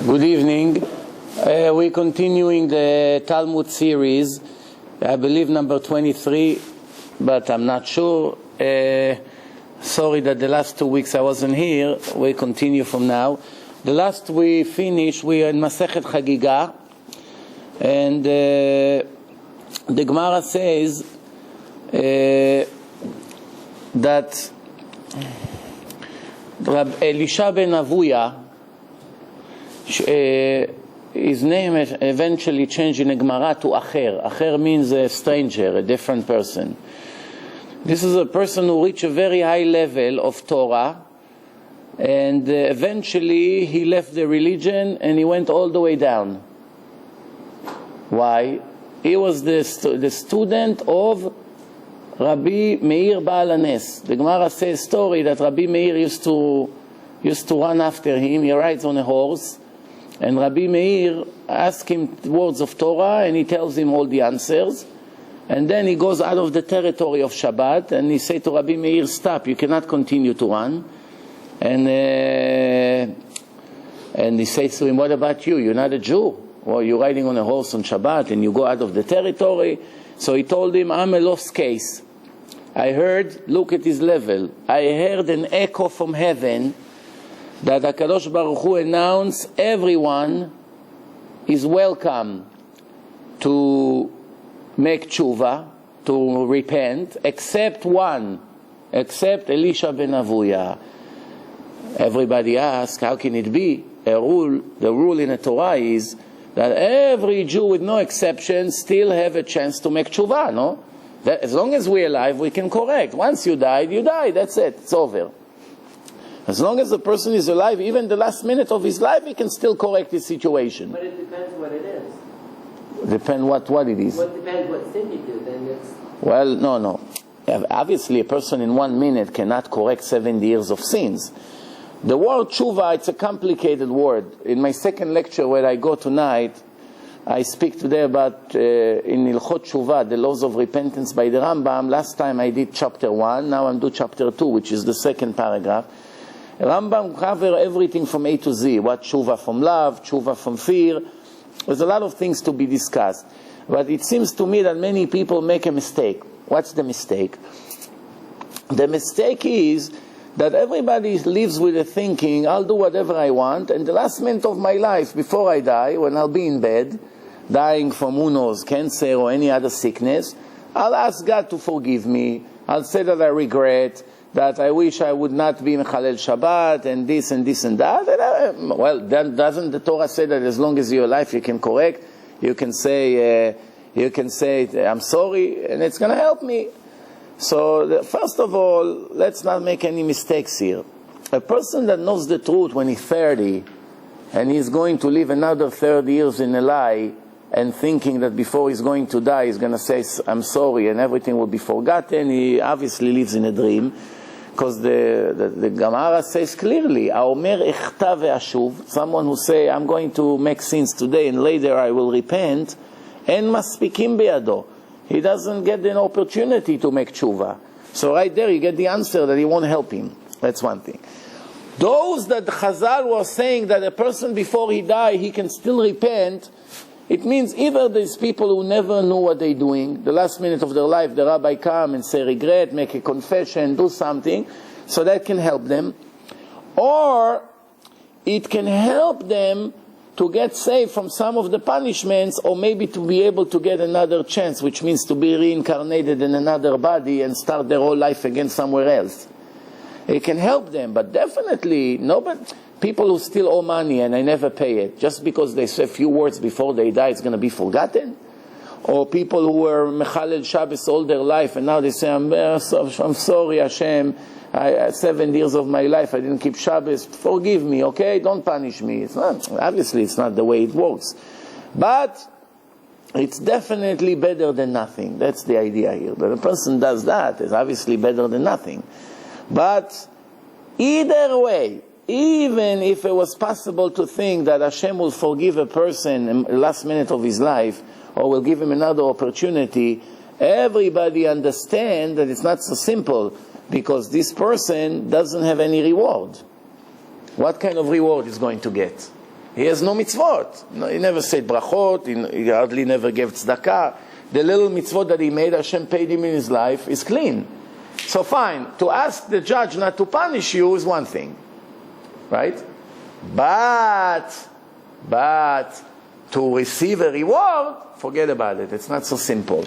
Good evening. We're continuing the Talmud series, I believe number 23, but I'm not sure. Sorry that the last 2 weeks I wasn't here. We continue from now. The last we finished, we are in Masechet Chagiga, and the Gemara says that Elisha ben Avuya, his name eventually changed in the Gemara to Acher. Acher means a stranger, a different person. This is a person who reached a very high level of Torah, and eventually he left the religion and he went all the way down. Why? He was the student of Rabbi Meir Baal Hanes. The Gemara says story that Rabbi Meir used to run after him. He rides on a horse, and Rabbi Meir asks him words of Torah, and he tells him all the answers. And then he goes out of the territory of Shabbat, and he says to Rabbi Meir, stop, you cannot continue to run. And he says to him, what about you? You're not a Jew. Well, you're riding on a horse on Shabbat, and you go out of the territory. So he told him, I'm a lost case. I heard, look at his level, I heard an echo from heaven that HaKadosh Baruch Hu announced everyone is welcome to make tshuva, to repent, except one, except Elisha ben Avuya. Everybody asks, how can it be? The rule in the Torah is that every Jew with no exception still have a chance to make tshuva, no? That as long as we're alive, we can correct. Once you died, you died, that's it, it's over. As long as the person is alive, even the last minute of his life, he can still correct his situation. But it depends what it is. Depend what it is. Well, it depends what sin you do, then it's... Well, no. Obviously, a person in 1 minute cannot correct 70 years of sins. The word tshuva, it's a complicated word. In my second lecture where I go tonight, I speak today about in Ilchot Tshuva, the laws of repentance by the Rambam. Last time I did chapter 1, now I'm doing chapter 2, which is the second paragraph. Rambam cover everything from A to Z. What tshuva from love, tshuva from fear. There's a lot of things to be discussed. But it seems to me that many people make a mistake. What's the mistake? The mistake is that everybody lives with the thinking, I'll do whatever I want, and the last minute of my life, before I die, when I'll be in bed, dying from who knows, cancer or any other sickness, I'll ask God to forgive me. I'll say that I regret, that I wish I would not be Mechalel Shabbat, and this and this and that. And well, then doesn't the Torah say that as long as you're alive you can correct? You can say, I'm sorry, and it's going to help me. So, first of all, let's not make any mistakes here. A person that knows the truth when he's 30, and he's going to live another 30 years in a lie, and thinking that before he's going to die, he's going to say, I'm sorry, and everything will be forgotten, he obviously lives in a dream. Because the Gemara says clearly, Haomer echta ve'ashuv, someone who say, I'm going to make sins today, and later I will repent, en maspikim be'ado. He doesn't get an opportunity to make tshuva. So right there you get the answer that he won't help him. That's one thing. Those that Chazal was saying that a person before he die, he can still repent, it means either these people who never know what they're doing, the last minute of their life, the rabbi come and say regret, make a confession, do something, so that can help them. Or it can help them to get saved from some of the punishments, or maybe to be able to get another chance, which means to be reincarnated in another body and start their whole life again somewhere else. It can help them, but definitely people who still owe money and I never pay it, just because they say a few words before they die, it's going to be forgotten? Or people who were Mechalel Shabbos all their life and now they say, I'm sorry Hashem, 7 years of my life I didn't keep Shabbos, forgive me, okay, don't punish me. Obviously it's not the way it works, but it's definitely better than nothing. That's the idea here. That a person does that is obviously better than nothing. But either way, even if it was possible to think that Hashem will forgive a person in the last minute of his life, or will give him another opportunity, everybody understands that it's not so simple, because this person doesn't have any reward. What kind of reward is going to get? He has no mitzvot. No, he never said brachot, he hardly never gave tzedakah. The little mitzvot that he made, Hashem paid him in his life, is clean. So fine, to ask the judge not to punish you is one thing, right? But to receive a reward, forget about it. It's not so simple.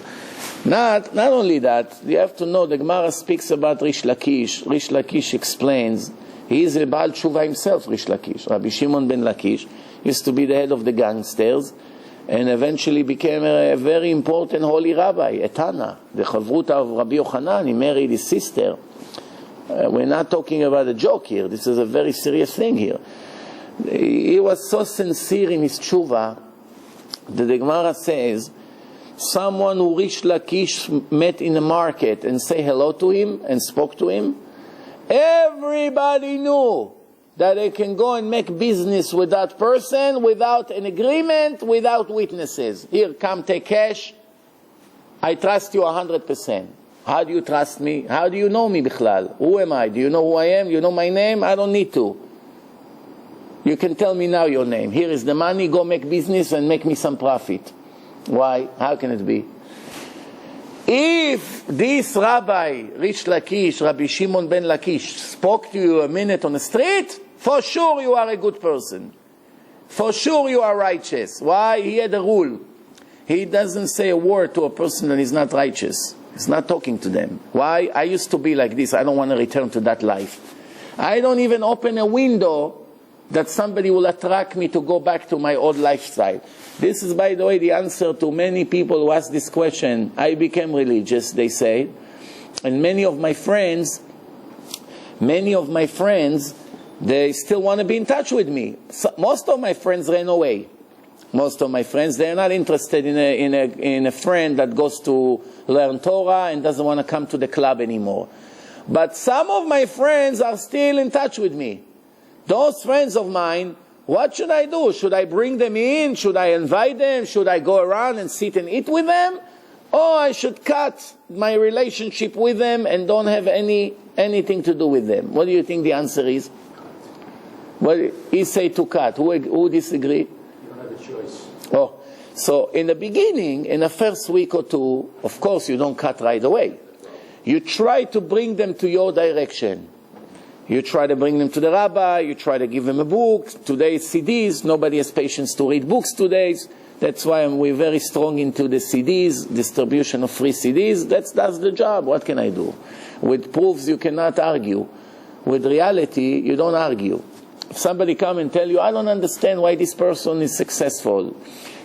Not only that, you have to know the Gemara speaks about Rish Lakish. Rish Lakish explains, he is a Baal Tshuva himself, Rish Lakish. Rabbi Shimon ben Lakish used to be the head of the gangsters and eventually became a very important holy rabbi, a Tana. The Chavruta of Rabbi Yochanan, he married his sister. We're not talking about a joke here. This is a very serious thing here. He was so sincere in his tshuva that the Gemara says someone who Rish Lakish met in the market and say hello to him and spoke to him, everybody knew that they can go and make business with that person without an agreement, without witnesses. Here, come take cash. I trust you 100%. How do you trust me? How do you know me, Bichlal? Who am I? Do you know who I am? You know my name? I don't need to. You can tell me now your name. Here is the money. Go make business and make me some profit. Why? How can it be? If this rabbi, Rish Lakish, Rabbi Shimon ben Lakish, spoke to you a minute on the street, for sure you are a good person. For sure you are righteous. Why? He had a rule. He doesn't say a word to a person that is not righteous. He's not talking to them. Why? I used to be like this. I don't want to return to that life. I don't even open a window that somebody will attract me to go back to my old lifestyle. This is, by the way, the answer to many people who ask this question. I became religious, they say, and many of my friends, they still want to be in touch with me. So, most of my friends ran away. Most of my friends, they're not interested in a friend that goes to learn Torah and doesn't want to come to the club anymore. But some of my friends are still in touch with me. Those friends of mine, what should I do? Should I bring them in? Should I invite them? Should I go around and sit and eat with them? Or I should cut my relationship with them and don't have anything to do with them? What do you think the answer is? Well, he say to cut. Who disagree? You don't have a choice. Oh, so in the beginning, in the first week or two, of course you don't cut right away. You try to bring them to your direction. You try to bring them to the rabbi, you try to give them a book. Today CDs, nobody has patience to read books today. That's why we're very strong into the CDs, distribution of free CDs. That's the job. What can I do? With proofs you cannot argue. With reality you don't argue. If somebody come and tell you, I don't understand why this person is successful.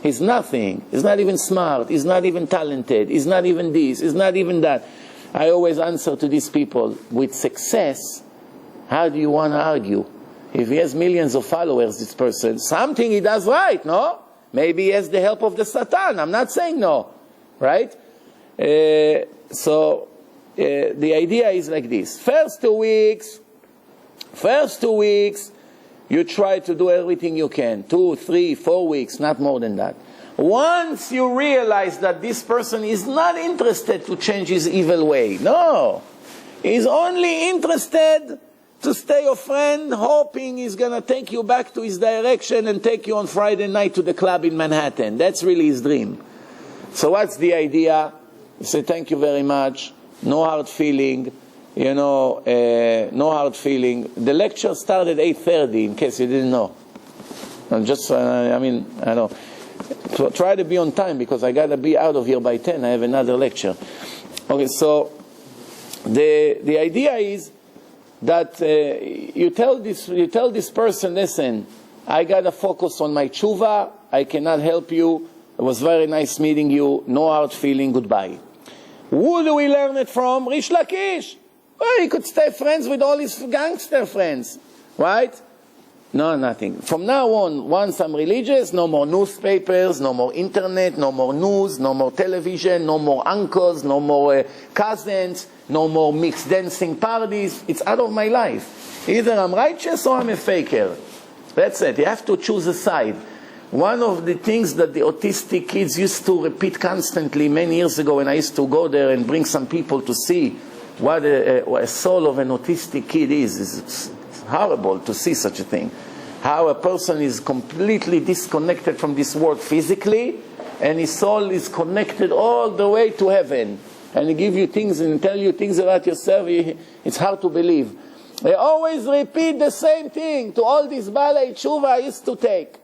He's nothing. He's not even smart. He's not even talented. He's not even this. He's not even that. I always answer to these people, with success, how do you want to argue? If he has millions of followers, this person, something he does right, no? Maybe he has the help of the Satan. I'm not saying no, right? So the idea is like this. First two weeks, you try to do everything you can. 2, 3, 4 weeks, not more than that. Once you realize that this person is not interested to change his evil way, no, he's only interested to stay your friend, hoping he's going to take you back to his direction and take you on Friday night to the club in Manhattan. That's really his dream. So what's the idea? You say, thank you very much. No hard feeling. No hard feeling. The lecture started at 8:30, in case you didn't know. I know. So try to be on time, because I got to be out of here by 10. I have another lecture. Okay, so the idea is that you tell this person, listen, I got to focus on my tshuva. I cannot help you. It was very nice meeting you. No hard feeling. Goodbye. Who do we learn it from? Rish Lakish. Well, he could stay friends with all his gangster friends, right? No, nothing. From now on, once I'm religious, no more newspapers, no more internet, no more news, no more television, no more uncles, no more cousins, no more mixed dancing parties. It's out of my life. Either I'm righteous or I'm a faker. That's it. You have to choose a side. One of the things that the autistic kids used to repeat constantly many years ago, when I used to go there and bring some people to see what a soul of an autistic kid is. It's horrible to see such a thing. How a person is completely disconnected from this world physically, and his soul is connected all the way to heaven. And he give you things and tell you things about yourself, it's hard to believe. They always repeat the same thing to all these Balei Tshuva I used to take.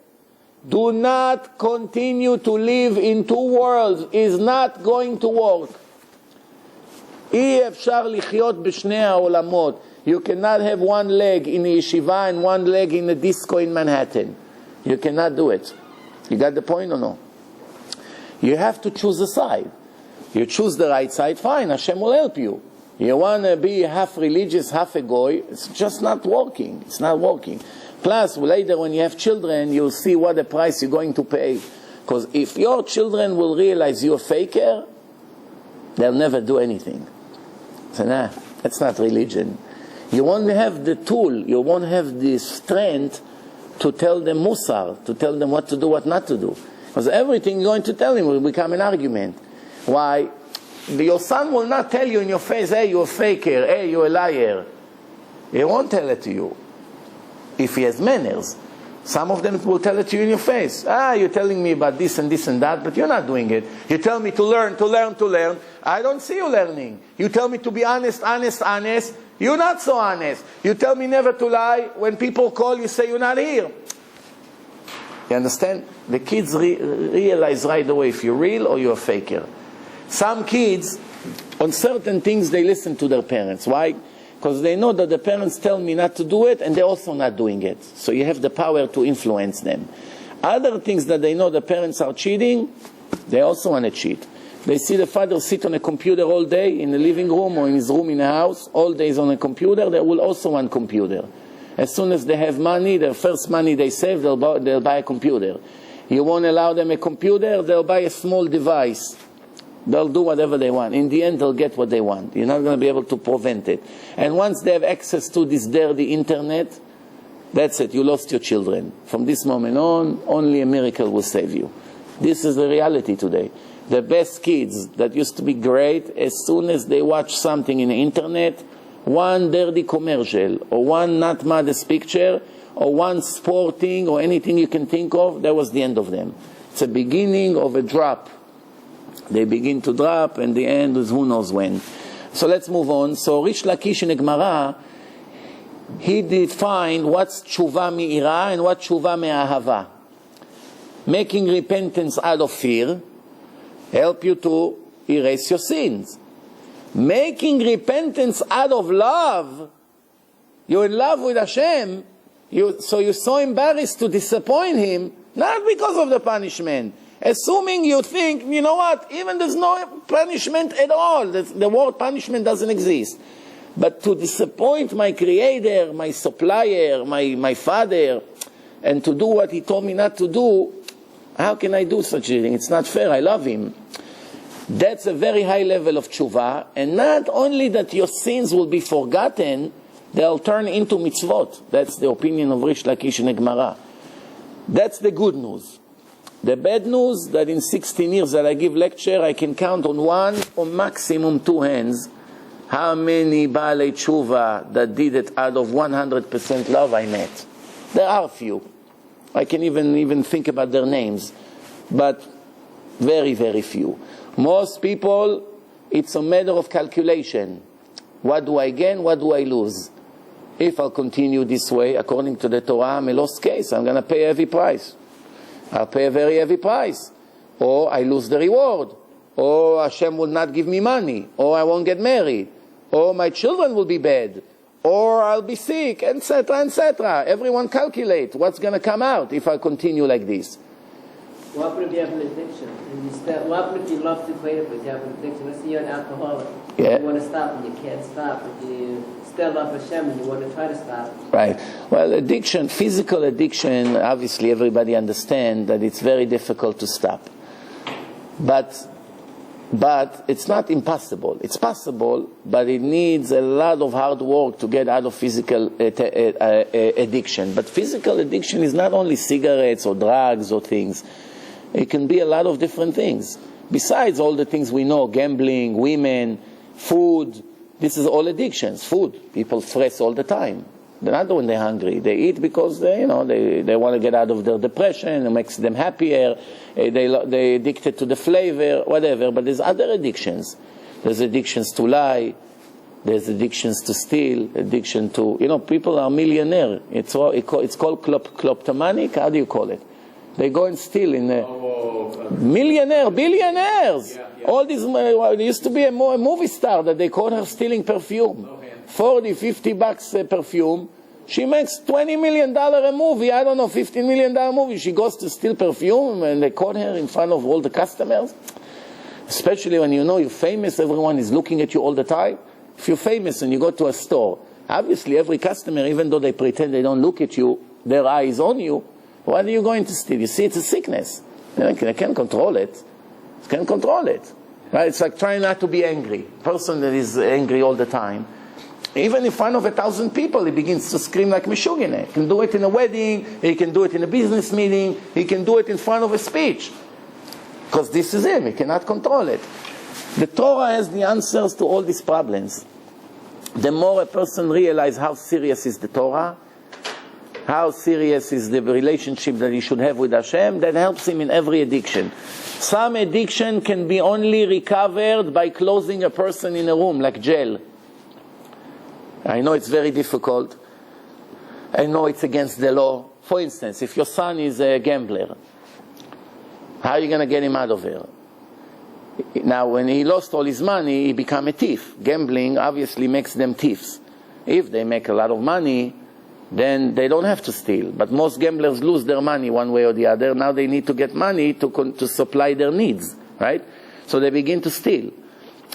Do not continue to live in two worlds. It's not going to work. אי אפשר לחיות בשני העולמות. You cannot have one leg in a yeshiva and one leg in a disco in Manhattan. You cannot do it. You got the point or no? You have to choose a side. You choose the right side, fine, Hashem will help you. You want to be half religious, half a goy, it's just not working. It's not working. Plus, later when you have children, you'll see what the price you're going to pay. Because if your children will realize you're a faker, they'll never do anything. So, nah, that's not religion. You won't have the tool, you won't have the strength to tell them musar, to tell them what to do, what not to do. Because everything you're going to tell him will become an argument. Why? Your son will not tell you in your face, hey, you're a faker, hey, you're a liar. He won't tell it to you. If he has manners. Some of them will tell it to you in your face. You're telling me about this and this and that, but you're not doing it. You tell me to learn. I don't see you learning. You tell me to be honest. You're not so honest. You tell me never to lie. When people call, you say you're not here. You understand? The kids realize right away if you're real or you're a faker. Some kids, on certain things, they listen to their parents. Why? Because they know that the parents tell me not to do it, and they're also not doing it. So you have the power to influence them. Other things that they know the parents are cheating, they also want to cheat. They see the father sit on a computer all day in the living room or in his room in the house, all days on a computer, they will also want computer. As soon as they have money, their first money they save, they'll buy a computer. You won't allow them a computer, they'll buy a small device. They'll do whatever they want. In the end, they'll get what they want. You're not going to be able to prevent it. And once they have access to this dirty internet, that's it. You lost your children. From this moment on, only a miracle will save you. This is the reality today. The best kids that used to be great, as soon as they watch something in the internet, one dirty commercial, or one not modest picture, or one sporting, or anything you can think of, that was the end of them. It's a beginning of a drop. They begin to drop, and the end is who knows when. So let's move on. So Rish Lakish in the Gemara, he defined what's tshuva mi'ira and what tshuva me'ahava. Making repentance out of fear help you to erase your sins. Making repentance out of love, you're in love with Hashem, so you're so embarrassed to disappoint Him, not because of the punishment. Assuming you think, you know what, even there's no punishment at all. The word punishment doesn't exist. But to disappoint my Creator, my supplier, my Father, and to do what He told me not to do, how can I do such a thing? It's not fair, I love Him. That's a very high level of tshuva. And not only that your sins will be forgotten, they'll turn into mitzvot. That's the opinion of Rish Lakish in the Gemara. That's the good news. The bad news, that in 16 years that I give lecture, I can count on one or maximum two hands how many Baalei Tshuva that did it out of 100% love I met. There are few. I can even think about their names. But very, very few. Most people, it's a matter of calculation. What do I gain? What do I lose? If I'll continue this way, according to the Torah, I'm a lost case. I'm going to pay a heavy price. I'll pay a very heavy price. Or I lose the reward. Or Hashem will not give me money. Or I won't get married. Or my children will be bad. Or I'll be sick, etc., etc. Everyone calculate what's going to come out if I continue like this. What if you have an addiction? What if you love to play it, but you have an addiction? Let's say you're an alcoholic. Yeah. You want to stop and you can't stop. But you still love Hashem and you want to try to stop. Right. Well, addiction, physical addiction, obviously everybody understands that it's very difficult to stop. But it's not impossible. It's possible, but it needs a lot of hard work to get out of physical addiction. But physical addiction is not only cigarettes or drugs or things. It can be a lot of different things. Besides all the things we know, gambling, women, food, this is all addictions. Food, people stress all the time. not when they're hungry. They eat because they want to get out of their depression. It makes them happier. They addicted to the flavor, whatever. But there's other addictions. There's addictions to lie. There's addictions to steal. Addiction to people are millionaire. It's called kleptomanic. How do you call it? They go and steal in billionaires. Yeah. All these, there used to be a movie star that they called her stealing perfume. Okay. $40-50 perfume. She makes $20 million a movie. I don't know, $15 million movie. She goes to steal perfume and they caught her in front of all the customers. Especially when you're famous, everyone is looking at you all the time. If you're famous and you go to a store, obviously every customer, even though they pretend they don't look at you, their eye is on you. What are you going to steal? You see, it's a sickness. They can't control it. They can't control it. Right? It's like trying not to be angry. A person that is angry all the time, even in front of 1,000 people, he begins to scream like Meshugane. He can do it in a wedding. He can do it in a business meeting. He can do it in front of a speech. Because this is him. He cannot control it. The Torah has the answers to all these problems. The more a person realizes how serious is the Torah, how serious is the relationship that he should have with Hashem, that helps him in every addiction. Some addiction can be only recovered by closing a person in a room, like jail. I know it's very difficult. I know it's against the law. For instance, if your son is a gambler, how are you going to get him out of here? Now, when he lost all his money, he became a thief. Gambling obviously makes them thieves. If they make a lot of money, then they don't have to steal. But most gamblers lose their money one way or the other. Now they need to get money to supply their needs, right? So they begin to steal.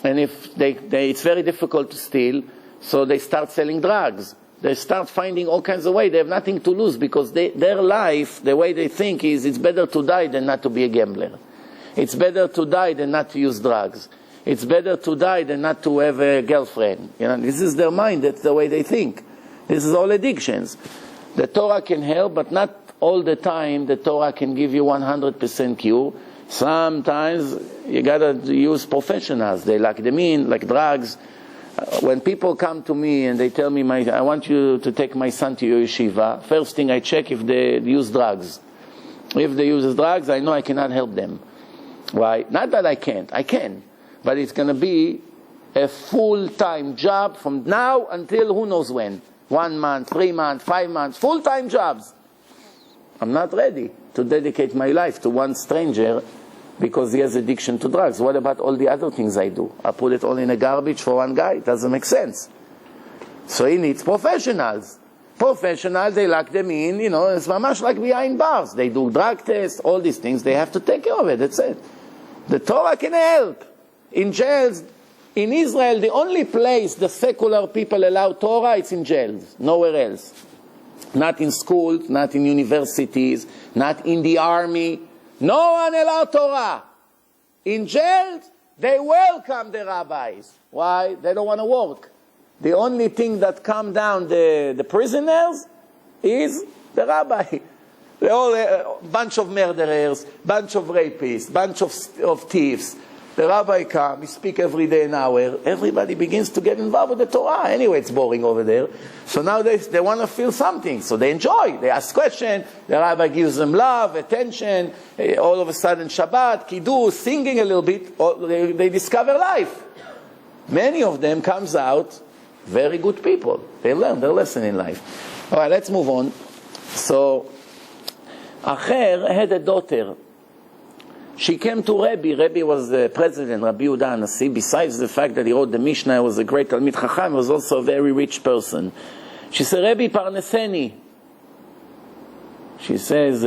And if it's very difficult to steal, so they start selling drugs. They start finding all kinds of ways. They have nothing to lose because their life, the way they think is, it's better to die than not to be a gambler. It's better to die than not to use drugs. It's better to die than not to have a girlfriend. This is their mind. That's the way they think. This is all addictions. The Torah can help, but not all the time the Torah can give you 100% cure. Sometimes you gotta use professionals. They lock them in, like drugs. When people come to me and they tell me, I want you to take my son to your yeshiva, first thing I check if they use drugs. If they use drugs, I know I cannot help them. Why? Not that I can't. I can. But it's going to be a full-time job from now until who knows when. 1 month, 3 months, 5 months, full-time jobs. I'm not ready to dedicate my life to one stranger because he has addiction to drugs. What about all the other things I do? I put it all in a garbage for one guy. It doesn't make sense. So he needs professionals. Professionals, they lock them in, it's much like behind bars. They do drug tests, all these things. They have to take care of it. That's it. The Torah can help. In jails, in Israel, the only place the secular people allow Torah, it's in jails. Nowhere else. Not in schools, not in universities, not in the army. No one allows Torah. In jails, they welcome the rabbis. Why? They don't want to work. The only thing that calm down the prisoners is the rabbi. They're all a bunch of murderers, bunch of rapists, bunch of thieves. The rabbi comes, he speaks every day an hour. Everybody begins to get involved with the Torah. Anyway, it's boring over there. So now they want to feel something. So they enjoy. They ask questions. The rabbi gives them love, attention. All of a sudden, Shabbat, Kiddush, singing a little bit. They discover life. Many of them comes out very good people. They learn their lesson in life. All right, let's move on. So, Acher had a daughter. She came to Rabbi. Rabbi was the president, Rabbi Yehuda Hanassi. Besides the fact that he wrote the Mishnah, he was a great Talmid Chacham, he was also a very rich person. She said, Rabbi, parneseni. She says,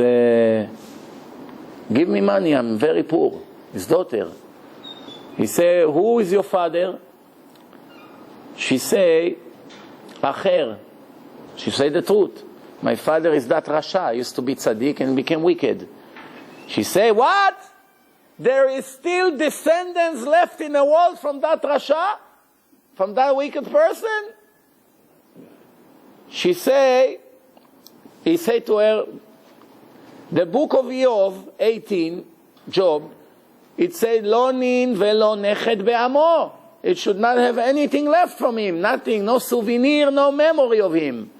give me money, I'm very poor. His daughter. He said, who is your father? She say, Acher. She say the truth. My father is that Rasha. Used to be tzaddik and became wicked. She say, what? There is still descendants left in the world from that Rasha? From that wicked person? She say, he said to her, the book of Yov, 18, Job, it said, Lo nin velo nechet be'amo. It should not have anything left from him. Nothing, no souvenir, no memory of him.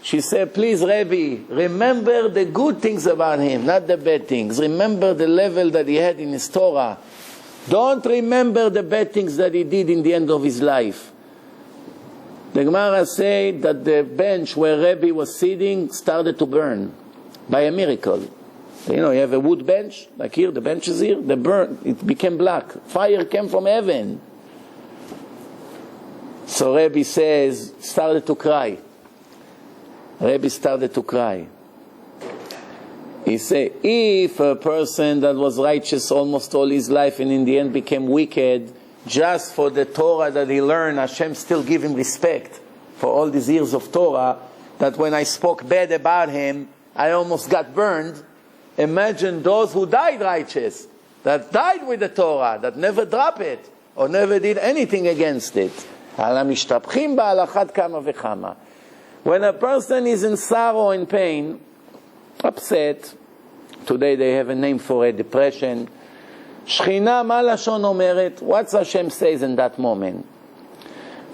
She said, please, Rebbe, remember the good things about him, not the bad things. Remember the level that he had in his Torah. Don't remember the bad things that he did in the end of his life. The Gemara said that the bench where Rebbe was sitting started to burn by a miracle. You know, you have a wood bench, like here, the bench is here, it became black. Fire came from heaven. So Rebbe says, started to cry. Rebbe started to cry. He said, if a person that was righteous almost all his life and in the end became wicked, just for the Torah that he learned, Hashem still give him respect for all these years of Torah, that when I spoke bad about him, I almost got burned. Imagine those who died righteous, that died with the Torah, that never dropped it, or never did anything against it. When a person is in sorrow and pain, upset, today they have a name for it, depression. Shechina ma lashon omeret, what Hashem says in that moment?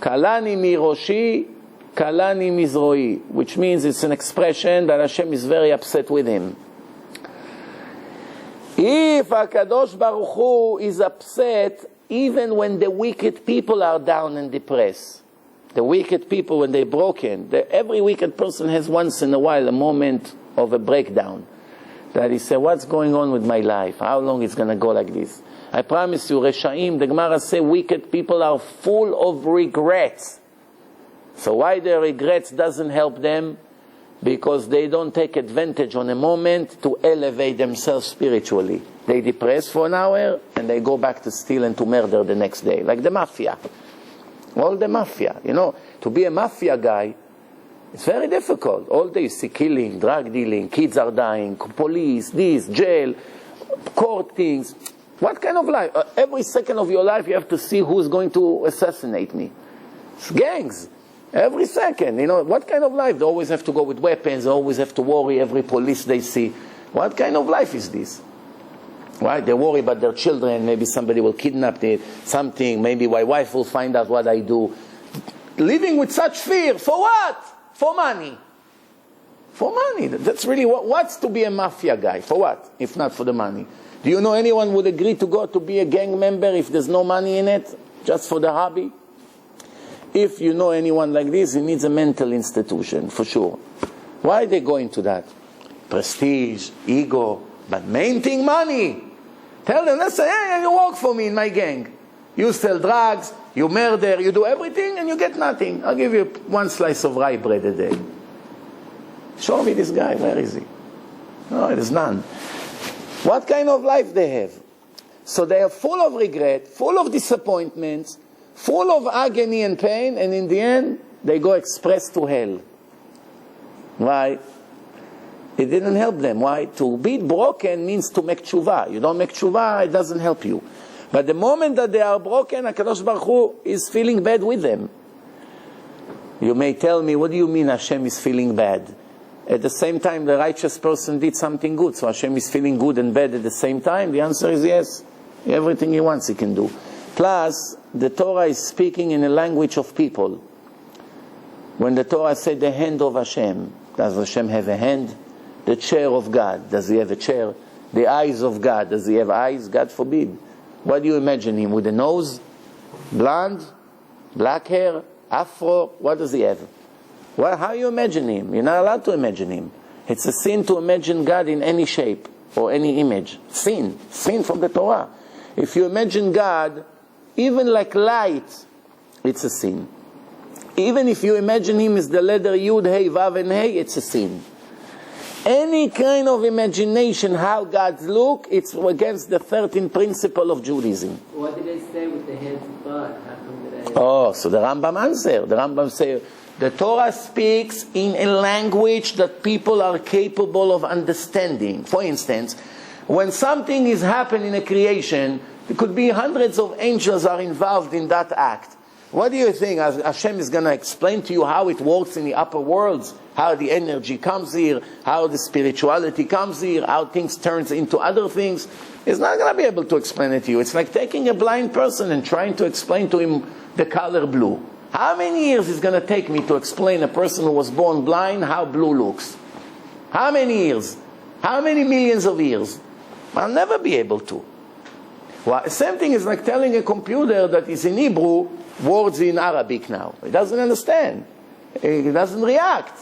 Kalani miroshi, kalani mizroi, which means it's an expression that Hashem is very upset with him. If HaKadosh Baruch Hu is upset, even when the wicked people are down and depressed, the wicked people, when they're broken, every wicked person has once in a while a moment of a breakdown. That he said, what's going on with my life? How long it's going to go like this? I promise you, Reshaim, the Gemara says, wicked people are full of regrets. So why the regrets doesn't help them? Because they don't take advantage on a moment to elevate themselves spiritually. They depress for an hour and they go back to steal and to murder the next day, like the mafia. All the mafia, you know, to be a mafia guy, it's very difficult. All day you see killing, drug dealing, kids are dying, police, this, jail, court things. What kind of life? Every second of your life you have to see who's going to assassinate me. It's gangs. Every second, you know, what kind of life? They always have to go with weapons, they always have to worry every police they see. What kind of life is this? Right? They worry about their children, maybe somebody will kidnap them, something, maybe my wife will find out what I do. Living with such fear, for what? For money. For money. That's really what's to be a mafia guy? For what? If not for the money. Do you know anyone would agree to go to be a gang member if there's no money in it? Just for the hobby? If you know anyone like this, he needs a mental institution, for sure. Why are they going to that? Prestige, ego, but main thing, money. Tell them, let's say, hey, you work for me in my gang. You sell drugs, you murder, you do everything, and you get nothing. I'll give you one slice of rye bread a day. Show me this guy, where is he? No, there's none. What kind of life they have? So they are full of regret, full of disappointments, full of agony and pain, and in the end, they go express to hell. Why? It didn't help them. Why? To be broken means to make tshuva. You don't make tshuva, it doesn't help you. But the moment that they are broken, HaKadosh Baruch Hu is feeling bad with them. You may tell me, what do you mean Hashem is feeling bad? At the same time, the righteous person did something good, so Hashem is feeling good and bad at the same time? The answer is yes. Everything he wants he can do. Plus, the Torah is speaking in a language of people. When the Torah said the hand of Hashem, does Hashem have a hand? The chair of God, does he have a chair? The eyes of God, does he have eyes? God forbid. What do you imagine him? With a nose? Blonde? Black hair? Afro? What does he have? Well, how you imagine him? You're not allowed to imagine him. It's a sin to imagine God in any shape or any image. Sin. Sin from the Torah. If you imagine God, even like light, it's a sin. Even if you imagine him as the letter Yud, Hey, Vav, and Hey, it's a sin. Any kind of imagination how God look, it's against the 13th principle of Judaism. What did they say with the hands of God? How come that Oh, so the Rambam answered. The Rambam says, the Torah speaks in a language that people are capable of understanding. For instance, when something is happening in a creation, it could be hundreds of angels are involved in that act. What do you think? Hashem is going to explain to you how it works in the upper worlds, how the energy comes here, how the spirituality comes here, how things turns into other things? He's not going to be able to explain it to you. It's like taking a blind person and trying to explain to him the color blue. How many years is going to take me to explain a person who was born blind how blue looks? How many years? How many millions of years? I'll never be able to. Well, same thing is like telling a computer that is in Hebrew words in Arabic now. It doesn't understand. It doesn't react.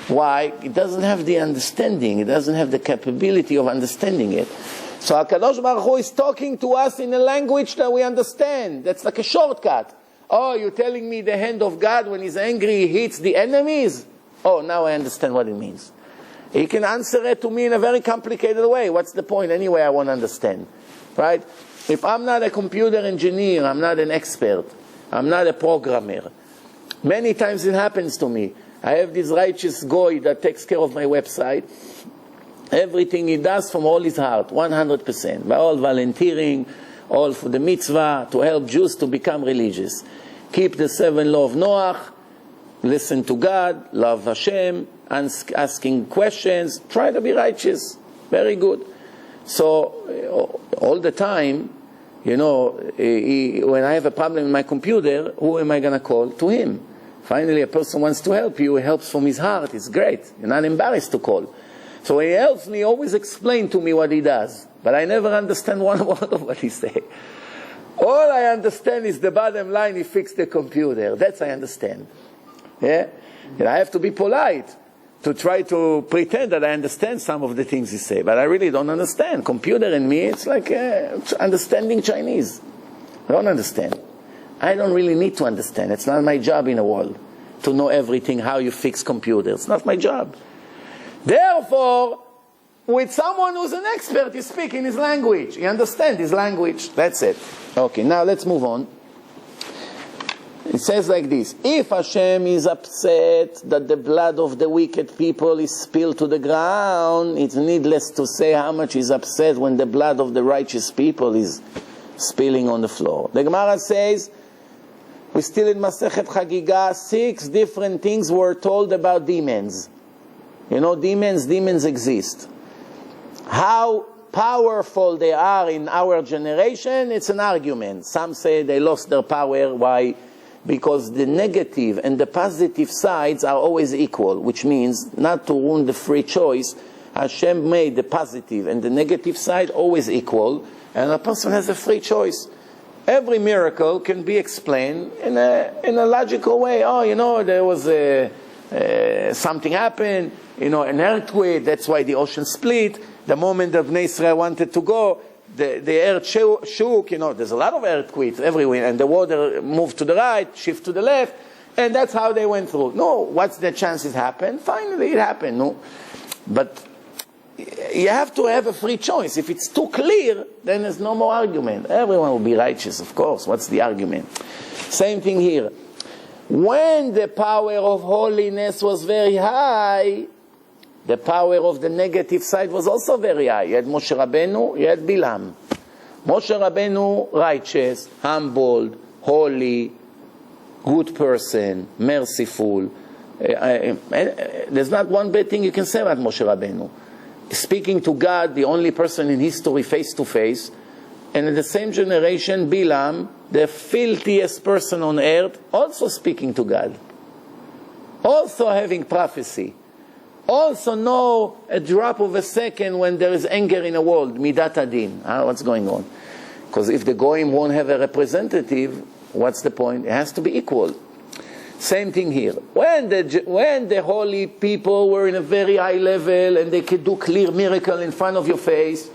Why? It doesn't have the understanding. It doesn't have the capability of understanding it. So HaKadosh Baruch Hu is talking to us in a language that we understand. That's like a shortcut. Oh, you're telling me the hand of God when He's angry hits the enemies? Oh, now I understand what it means. He can answer it to me in a very complicated way. What's the point? Anyway, I won't understand. Right? If I'm not a computer engineer, I'm not an expert, I'm not a programmer. Many times it happens to me. I have this righteous guy that takes care of my website. Everything he does from all his heart, 100%. By all volunteering, all for the mitzvah, to help Jews to become religious. Keep the 7 laws of Noach, listen to God, love Hashem, asking questions, try to be righteous. Very good. So, all the time, you know, when I have a problem with my computer, who am I going to call? To him. Finally, a person wants to help you, he helps from his heart, it's great. You're not embarrassed to call. So he helps me, always explain to me what he does. But I never understand one word of what he says. All I understand is the bottom line, he fixed the computer. That's I understand. Yeah? And I have to be polite to try to pretend that I understand some of the things he say. But I really don't understand. Computer and me, it's like understanding Chinese. I don't understand. I don't really need to understand. It's not my job in the world to know everything, how you fix computers. It's not my job. Therefore, with someone who's an expert, he's speaking his language. He understands his language. That's it. Okay, now let's move on. It says like this: if Hashem is upset that the blood of the wicked people is spilled to the ground, it's needless to say how much he's upset when the blood of the righteous people is spilling on the floor. The Gemara says, we're still in Masechet Chagiga, 6 different things were told about demons. You know, demons exist. How powerful they are in our generation, it's an argument. Some say they lost their power. Why? Because the negative and the positive sides are always equal, which means not to ruin the free choice. Hashem made the positive and the negative side always equal, and a person has a free choice. Every miracle can be explained in a logical way. Oh, you know, there was something happened, you know, an earthquake, that's why the ocean split. The moment that Bnei Israel wanted to go, the earth shook, you know, there's a lot of earthquakes everywhere, and the water moved to the right, shift to the left, and that's how they went through. No, what's the chance it happened? Finally it happened, no. But you have to have a free choice. If it's too clear, then there's no more argument. Everyone will be righteous, of course. What's the argument? Same thing here. When the power of holiness was very high, the power of the negative side was also very high. You had Moshe Rabbeinu, you had Bilam. Moshe Rabbeinu, righteous, humble, holy, good person, merciful. There's not one bad thing you can say about Moshe Rabbeinu. Speaking to God, the only person in history face to face, and in the same generation, Bilam, the filthiest person on earth, also speaking to God. Also having prophecy. Also know a drop of a second when there is anger in the world, midat adin. What's going on? Because if the goyim won't have a representative, what's the point? It has to be equal. Same thing here. When the holy people were in a very high level and they could do clear miracle in front of your face,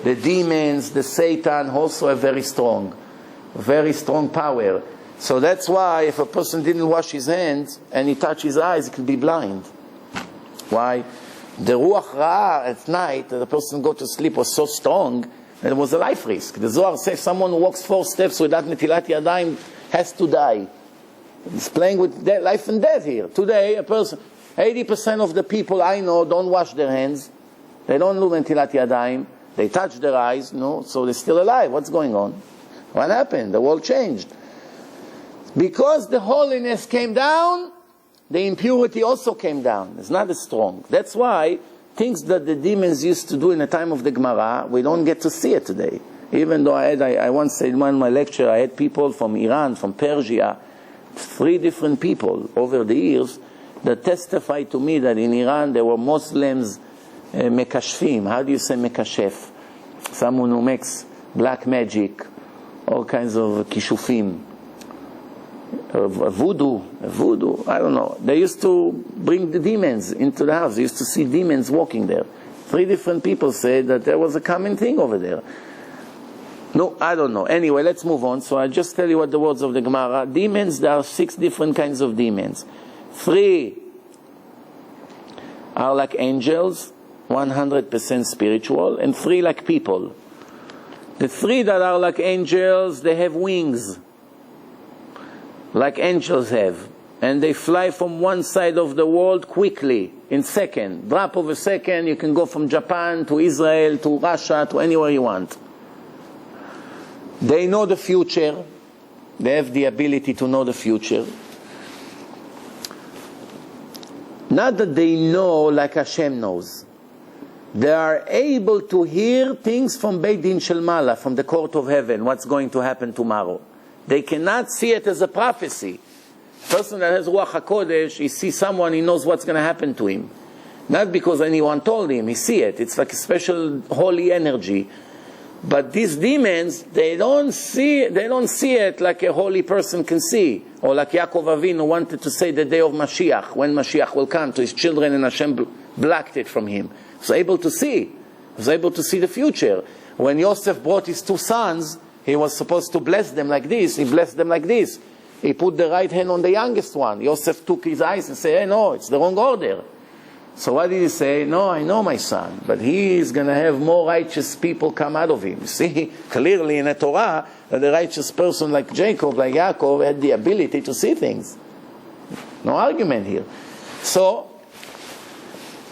the demons, the Satan also have very strong power. So that's why if a person didn't wash his hands and he touched his eyes, he could be blind. Why? The Ruach Ra'ah at night, that the person go to sleep, was so strong that it was a life risk. The Zohar says someone who walks 4 steps without Netilat Yadayim has to die. It's playing with life and death here. Today, a person, 80% of the people I know don't wash their hands. They don't do Netilat Yadayim. They touch their eyes, no, so they're still alive. What's going on? What happened? The world changed. Because the holiness came down, the impurity also came down. It's not as strong. That's why things that the demons used to do in the time of the Gemara, we don't get to see it today. Even though I once said in one of my lectures, I had people from Iran, from Persia, 3 different people over the years that testified to me that in Iran there were Muslims, mekashfim. How do you say mekashef? Someone who makes black magic, all kinds of kishufim. Voodoo, I don't know. They used to bring the demons into the house. They used to see demons walking there. 3 different people said that there was a common thing over there. No, I don't know. Anyway, let's move on. So I'll just tell you what the words of the Gemara. Demons, there are 6 different kinds of demons. 3 are like angels, 100% spiritual, and 3 like people. The 3 that are like angels, they have wings, like angels have. And they fly from one side of the world quickly, in second. Drop of a second, you can go from Japan to Israel, to Russia, to anywhere you want. They know the future. They have the ability to know the future. Not that they know like Hashem knows. They are able to hear things from Beit Din Shel Mala, from the court of heaven, what's going to happen tomorrow. They cannot see it as a prophecy. Person that has Ruach HaKodesh, he sees someone, he knows what's going to happen to him. Not because anyone told him, he see it. It's like a special holy energy. But these demons, they don't see it like a holy person can see. Or like Yaakov Avinu wanted to say the day of Mashiach, when Mashiach will come to his children and Hashem blocked it from him. He was able to see. He was able to see the future. When Yosef brought his 2 sons, he was supposed to bless them like this. He blessed them like this. He put the right hand on the youngest one. Yosef took his eyes and said, hey, no, it's the wrong order. So what did he say? No, I know my son, but he is going to have more righteous people come out of him. See, clearly in the Torah, that the righteous person like Jacob, like Yaakov, had the ability to see things. No argument here. So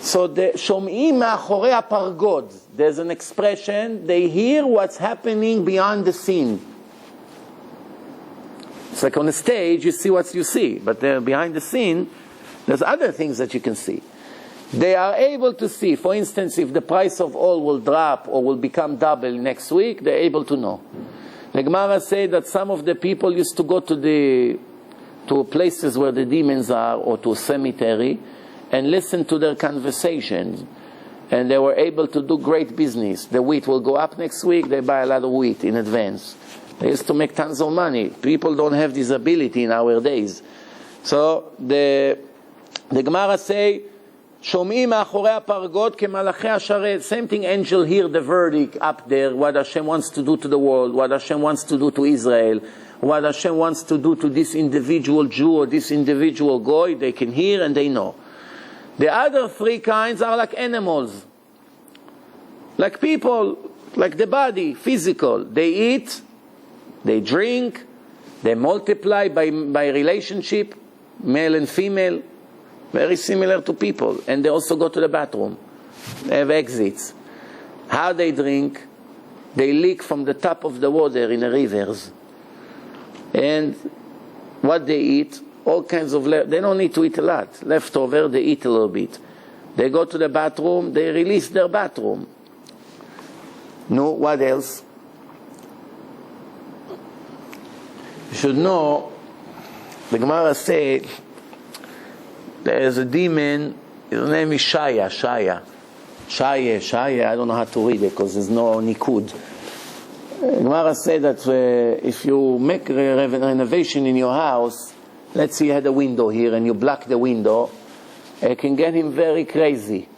the Shom'im ma'achorei apargod, there's an expression, they hear what's happening beyond the scene. It's like on the stage, you see what you see, but behind the scene, there's other things that you can see. They are able to see, for instance, if the price of oil will drop or will become double next week, they're able to know. The Gemara say that some of the people used to go to places where the demons are, or to a cemetery, and listen to their conversations. And they were able to do great business. The wheat will go up next week, they buy a lot of wheat in advance. They used to make tons of money. People don't have this ability in our days. So the Gemara say, Shom'im ma'achorei apargod kemalachei hasharet. Same thing, angel hear the verdict up there, what Hashem wants to do to the world, what Hashem wants to do to Israel, what Hashem wants to do to this individual Jew or this individual Goy. They can hear and they know. The other 3 kinds are like animals, like people, like the body, physical. They eat, they drink, they multiply by relationship, male and female. Very similar to people. And they also go to the bathroom. They have exits. How they drink? They leak from the top of the water in the rivers. And what they eat? All kinds of they don't need to eat a lot. Leftover, they eat a little bit. They go to the bathroom, they release their bathroom. No, what else? You should know, the Gemara said, there is a demon, his name is Shaya, I don't know how to read it because there's no nikud. Gemara said that if you make a renovation in your house, let's say you had a window here and you block the window, it can get him very crazy.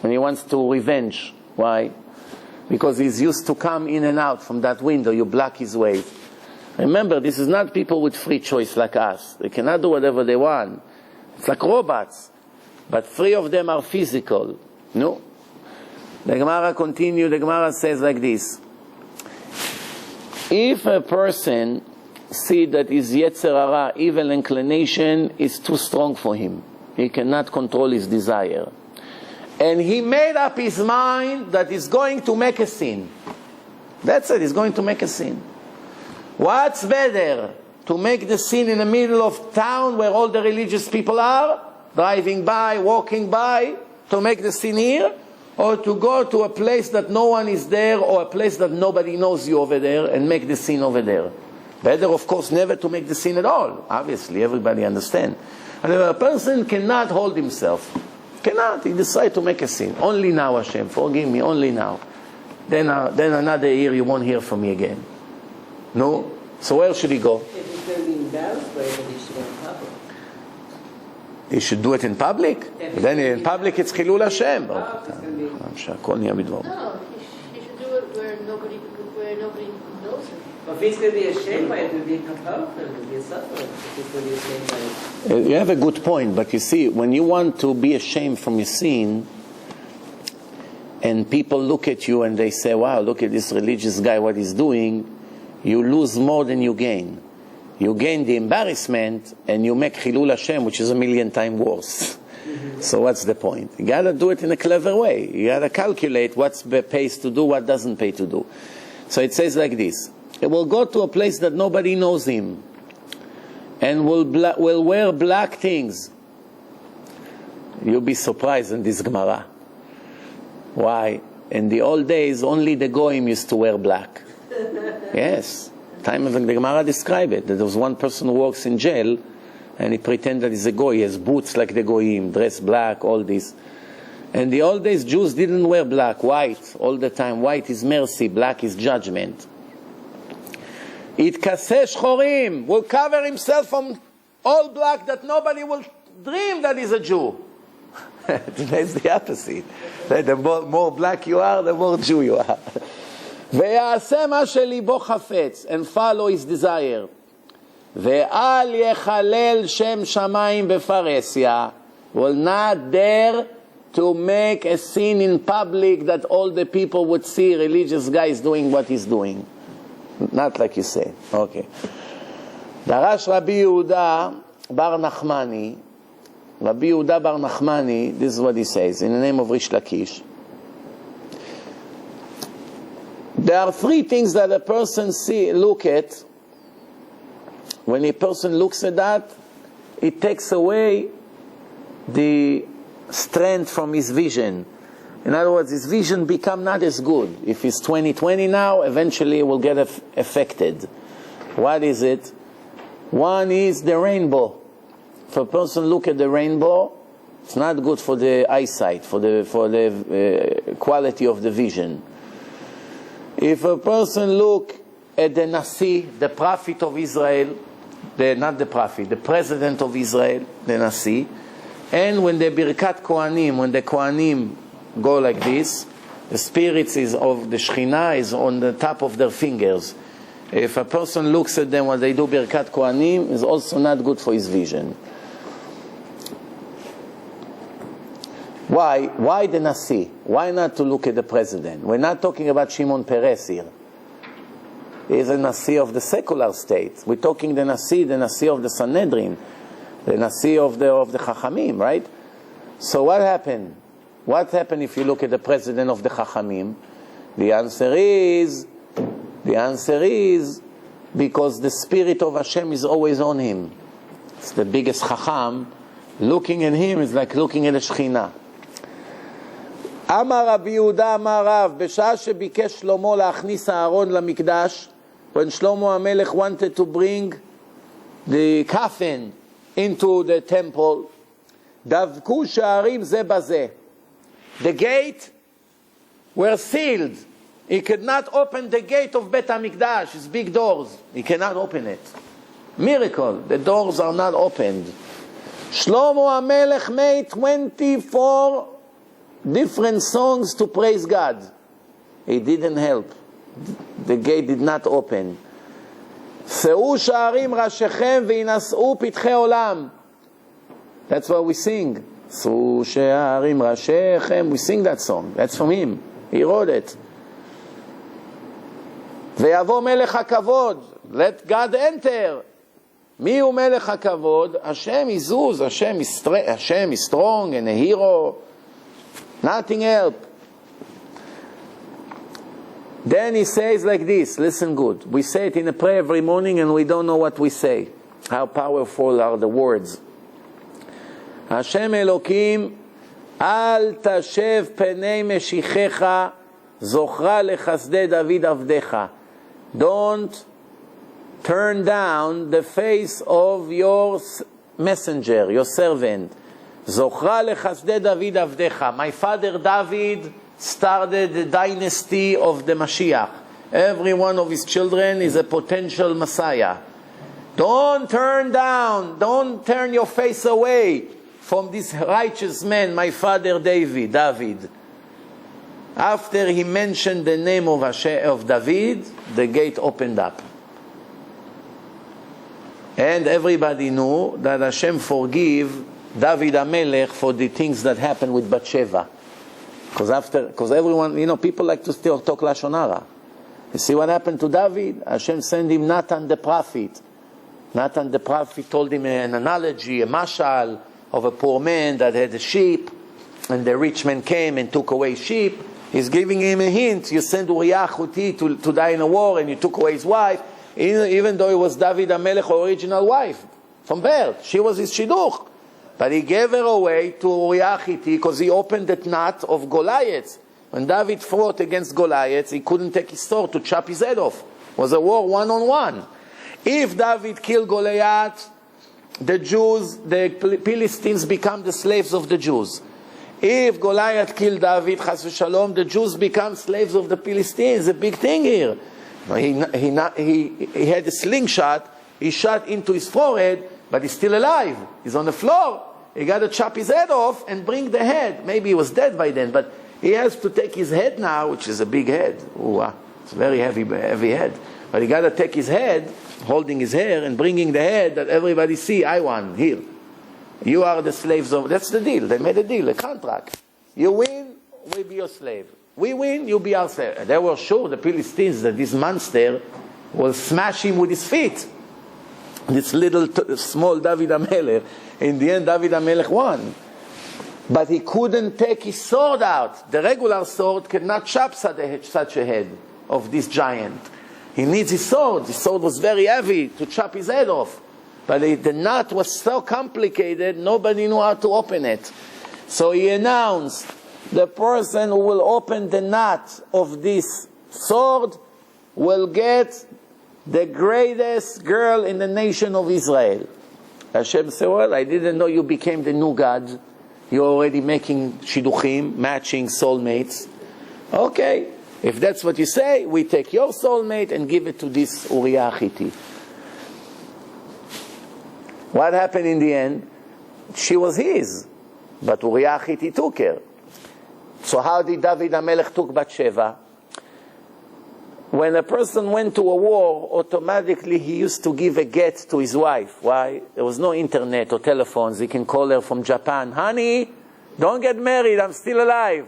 And he wants to revenge. Why? Because he's used to come in and out from that window, you block his way. Remember, this is not people with free choice like us. They cannot do whatever they want. It's like robots, but 3 of them are physical. No. The Gemara continues, the Gemara says like this. If a person sees that his Yetzer Hara, evil inclination, is too strong for him, he cannot control his desire, and he made up his mind that he's going to make a sin. That's it, he's going to make a sin. What's better? To make the sin in the middle of town where all the religious people are, driving by, walking by, to make the sin here, or to go to a place that no one is there, or a place that nobody knows you over there, and make the sin over there. Better, of course, never to make the sin at all. Obviously, everybody understands. And if a person cannot hold himself, cannot, he decides to make a sin. Only now, Hashem, forgive me, only now. Then another year you won't hear from me again. No? So where should he go? If he's going to be embarrassed by it, then he should go in public. He should do it in public? Then in public it's Chilul Hashem. No, he should do it where nobody knows him. Well, if he's going to be ashamed by it, it would be a kapara for him, it would be a suffering. If he's going to be ashamed by it. You have a good point, but you see, when you want to be ashamed from your sin, and people look at you and they say, wow, look at this religious guy, what he's doing, you lose more than you gain. You gain the embarrassment and you make Chilul Hashem, which is 1,000,000 times worse. So what's the point? You got to do it in a clever way. You got to calculate what pays to do, what doesn't pay to do. So it says like this. It will go to a place that nobody knows him and will wear black things. You'll be surprised in this Gemara. Why? In the old days, only the Goyim used to wear black. Yes. Time of the Gemara describe it. That there was one person who works in jail and he pretended he's a Goy. He has boots like the Goyim, dress black, all this. In the old days, Jews didn't wear black, white all the time. White is mercy, black is judgment. Itkaseh shchorim, will cover himself from all black that nobody will dream that he's a Jew. It's the opposite. The more black you are, the more Jew you are. ויעשה מה שליבו חפץ, and follow his desire. ואל יחלל שם שמיים בפרהסיה, will not dare to make a sin in public that all the people would see religious guys doing what he's doing. Not like you say. Okay. דרש רבי יהודה בר נחמני, Rabbi Yehuda bar Nachmani, this is what he says, in the name of Rish Lakish. There are three things that a person look at. When a person looks at that, it takes away the strength from his vision. In other words, his vision become not as good. If he's 20/20 now, eventually it will get affected. What is it? One is the rainbow. If a person look at the rainbow, it's not good for the eyesight, for the quality of the vision. If a person look at the Nasi, the prophet of Israel, the president of Israel, the Nasi, and when the Birkat Kohanim, when the Kohanim go like this, the spirits of the Shekhinah is on the top of their fingers. If a person looks at them when they do Birkat Kohanim, it's also not good for his vision. Why? Why the Nasi? Why not to look at the president? We're not talking about Shimon Peres here. He's a Nasi of the secular state. We're talking the Nasi of the Sanhedrin, the Nasi of the Chachamim, right? So what happened? What happened if you look at the president of the Chachamim? The answer is because the spirit of Hashem is always on him. It's the biggest Chacham. Looking at him is like looking at a Shekhinah. אמר רבי יהודה אמר רב, בשעה שביקש שלמה להכניס הארון למקדש, when Shlomo HaMelech wanted to bring the coffin into the temple, דבקו שערים זה בזה. The gate were sealed. He could not open the gate of Bet HaMikdash, it's big doors. He cannot open it. Miracle, the doors are not opened. Shlomo HaMelech made 24 different songs to praise God. It didn't help. The gate did not open. שאו שערים ראשיכם וינשאו פתחי עולם. That's what we sing. שאו שערים ראשיכם. We sing that song. That's from him. He wrote it. ויבוא מלך הכבוד. Let God enter. מי הוא מלך הכבוד? השם יזוז. השם is strong and a hero. Nothing else. Then he says like this, listen good. We say it in a prayer every morning and we don't know what we say. How powerful are the words. Hashem Elokim, al tashev penei meshichecha, zochra lechasdei David avdecha. Don't turn down the face of your messenger, your servant. Zochra lechasdei David avdecha. My father David started the dynasty of the Mashiach. Every one of his children is a potential Messiah. Don't turn down, don't turn your face away from this righteous man, my father David. After he mentioned the name of David, the gate opened up. And everybody knew that Hashem forgive David HaMelech for the things that happened with Bathsheba. Because everyone, people like to still talk Lashon Hara. You see what happened to David? Hashem sent him Natan the prophet. Natan the prophet told him an analogy, a mashal, of a poor man that had a sheep, and the rich man came and took away sheep. He's giving him a hint. You sent Uriah Huti to die in a war, and you took away his wife, even though it was David HaMelech, original wife, from birth. She was his shidduch. But he gave her away to Uriah Hitti because he opened the knot of Goliath. When David fought against Goliath, he couldn't take his sword to chop his head off. It was a war one-on-one. If David killed Goliath, the Jews, the Philistines become the slaves of the Jews. If Goliath killed David, Chas v'Shalom, the Jews become slaves of the Philistines. A big thing here. He had a slingshot. He shot into his forehead, but he's still alive. He's on the floor. He got to chop his head off and bring the head. Maybe he was dead by then, but he has to take his head now, which is a big head. Ooh, it's a very heavy head. But he got to take his head, holding his hair and bringing the head that everybody see. I won, here. You are the slaves of... That's the deal. They made a deal, a contract. You win, we be your slave. We win, you be our slave. They were sure, the Philistines, that this monster will smash him with his feet. This little, small David HaMelech. In the end, David HaMelech won. But he couldn't take his sword out. The regular sword cannot chop such a head of this giant. He needs his sword. The sword was very heavy to chop his head off. But the knot was so complicated, nobody knew how to open it. So he announced, the person who will open the knot of this sword will get the greatest girl in the nation of Israel. Hashem said, well, I didn't know you became the new God. You're already making shidduchim, matching soulmates. Okay, if that's what you say, we take your soulmate and give it to this Uriah Hitti. What happened in the end? She was his, but Uriah Hitti took her. So how did David HaMelech took Bathsheba? When a person went to a war, automatically he used to give a get to his wife. Why? There was no internet or telephones. He can call her from Japan. Honey, don't get married. I'm still alive.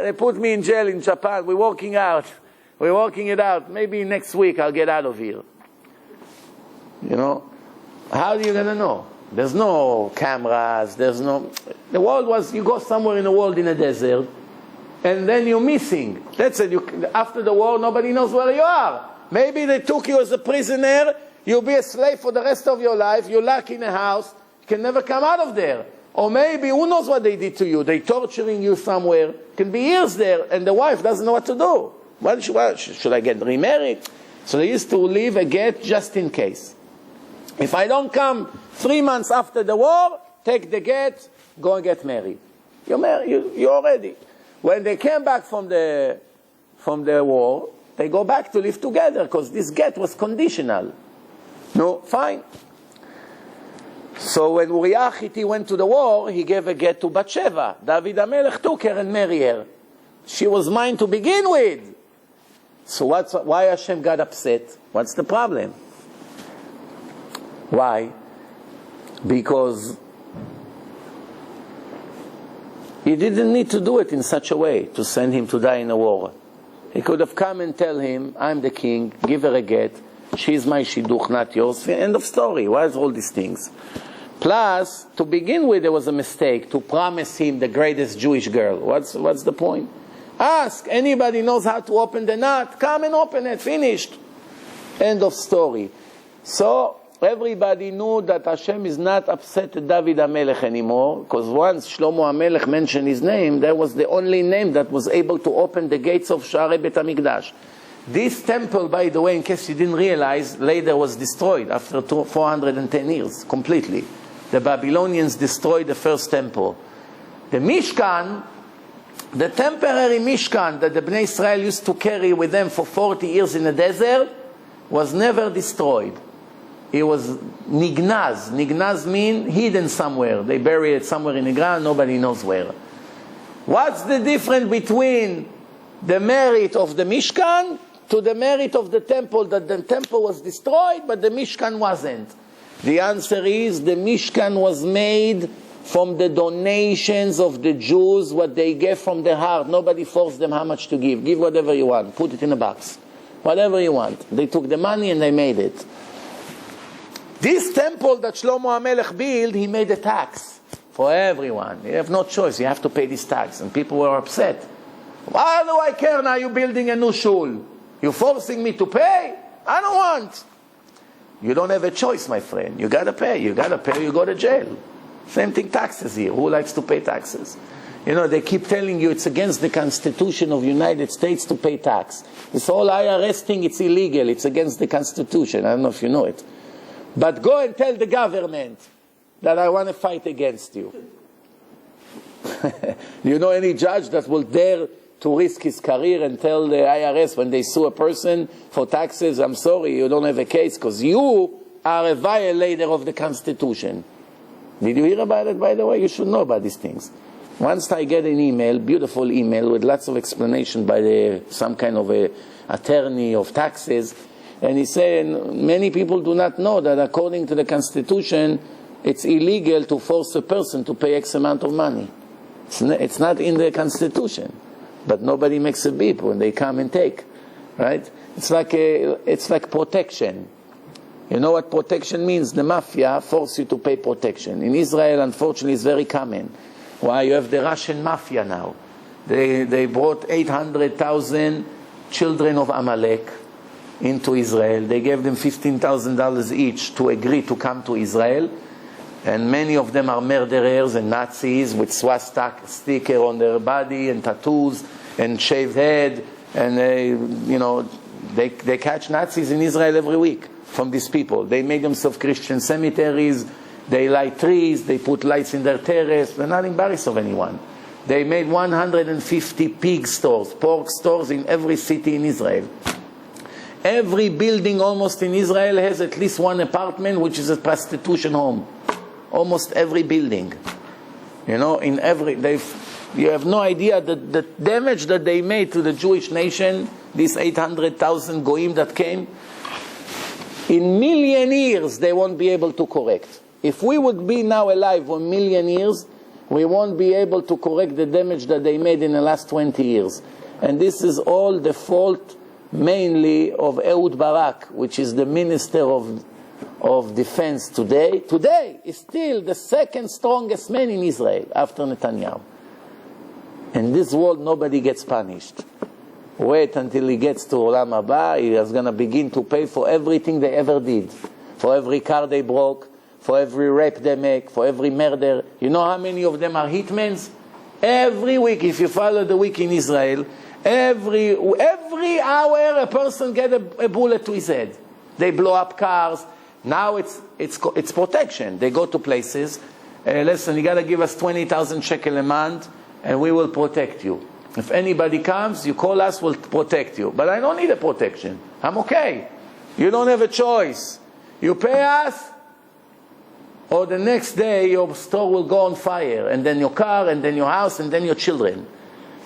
They put me in jail in Japan. We're working out. We're working it out. Maybe next week I'll get out of here. You know? How are you going to know? There's no cameras. There's no... The world was, you go somewhere in the world in a desert, and then you're missing. That's it. After the war, nobody knows where you are. Maybe they took you as a prisoner. You'll be a slave for the rest of your life. You're locked in a house. You can never come out of there. Or maybe, who knows what they did to you? They're torturing you somewhere. Can be years there, and the wife doesn't know what to do. Should I get remarried? So they used to leave a get just in case. If I don't come 3 months after the war, take the get, go and get married. You're married. You're already. When they came back from the war, they go back to live together because this get was conditional. No, fine. So when Uriah Hitti went to the war, he gave a get to Bathsheba. David HaMelech took her and married her. She was mine to begin with. So why Hashem got upset? What's the problem? Why? Because he didn't need to do it in such a way to send him to die in a war. He could have come and tell him, I'm the king, give her a get, she's my shidduch, not yours, end of story. Why is all these things? Plus, to begin with, there was a mistake to promise him the greatest Jewish girl. What's the point? Ask, anybody knows how to open the knot, come and open it, finished. End of story. So, everybody knew that Hashem is not upset at David HaMelech anymore, because once Shlomo HaMelech mentioned his name, that was the only name that was able to open the gates of Sha'arei Bet HaMikdash. This temple, by the way, in case you didn't realize, later was destroyed after 410 years, completely. The Babylonians destroyed the first temple. The Mishkan, the temporary Mishkan that the Bnei Israel used to carry with them for 40 years in the desert, was never destroyed. It was nignaz. Nignaz means hidden somewhere. They bury it somewhere in the ground, nobody knows where. What's the difference between the merit of the Mishkan to the merit of the temple, that the temple was destroyed, but the Mishkan wasn't? The answer is the Mishkan was made from the donations of the Jews, what they gave from their heart. Nobody forced them how much to give. Give whatever you want. Put it in a box. Whatever you want. They took the money and they made it. This temple that Shlomo HaMelech built, he made a tax for everyone. You have no choice. You have to pay this tax. And people were upset. Why do I care now you're building a new shul? You're forcing me to pay? I don't want. You don't have a choice, my friend. You got to pay. You got to pay, you go to jail. Same thing, taxes here. Who likes to pay taxes? You know, they keep telling you it's against the Constitution of the United States to pay tax. This whole IRS thing, it's illegal. It's against the Constitution. I don't know if you know it. But go and tell the government that I want to fight against you. You know any judge that will dare to risk his career and tell the IRS when they sue a person for taxes, I'm sorry, you don't have a case because you are a violator of the Constitution. Did you hear about it, by the way? You should know about these things. Once I get an email, beautiful email, with lots of explanation by some kind of a attorney of taxes, and he said, many people do not know that according to the Constitution, it's illegal to force a person to pay X amount of money. It's not in the Constitution. But nobody makes a beep when they come and take. Right? It's like protection. You know what protection means? The mafia force you to pay protection. In Israel, unfortunately, it's very common. Why? You have the Russian mafia now. They brought 800,000 children of Amalek into Israel. They gave them $15,000 each to agree to come to Israel. And many of them are murderers and Nazis with swastika sticker on their body and tattoos and shaved head. And they catch Nazis in Israel every week from these people. They make themselves Christian cemeteries. They light trees. They put lights in their terrace. They're not embarrassed of anyone. They made 150 pig stores, pork stores in every city in Israel. Every building almost in Israel has at least one apartment which is a prostitution home. Almost every building. You know, you have no idea the damage that they made to the Jewish nation, these 800,000 goyim that came. In million years, they won't be able to correct. If we would be now alive for a million years, we won't be able to correct the damage that they made in the last 20 years. And this is all the fault mainly of Ehud Barak, which is the minister of defense today. Today is still the second strongest man in Israel after Netanyahu. In this world, nobody gets punished. Wait until he gets to Olam Haba. He is going to begin to pay for everything they ever did. For every car they broke, for every rape they make, for every murder. You know how many of them are hitmans? Every week, if you follow the week in Israel, every hour a person gets a bullet to his head. They blow up cars. Now it's protection. They go to places. Listen, you got to give us 20,000 shekel a month, and we will protect you. If anybody comes, you call us, we'll protect you. But I don't need a protection. I'm okay. You don't have a choice. You pay us, or the next day your store will go on fire, and then your car, and then your house, and then your children.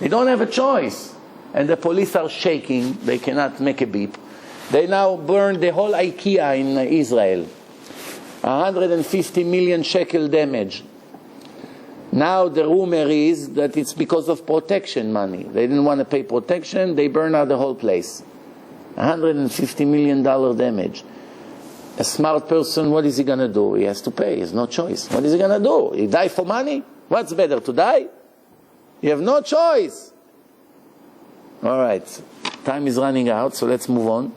You don't have a choice. And the police are shaking. They cannot make a beep. They now burned the whole IKEA in Israel. 150 million shekel damage. Now the rumor is that it's because of protection money. They didn't want to pay protection. They burned out the whole place. $150 million damage. A smart person, what is he going to do? He has to pay. He has no choice. What is he going to do? He die for money? What's better, to die? You have no choice. All right. Time is running out, so let's move on.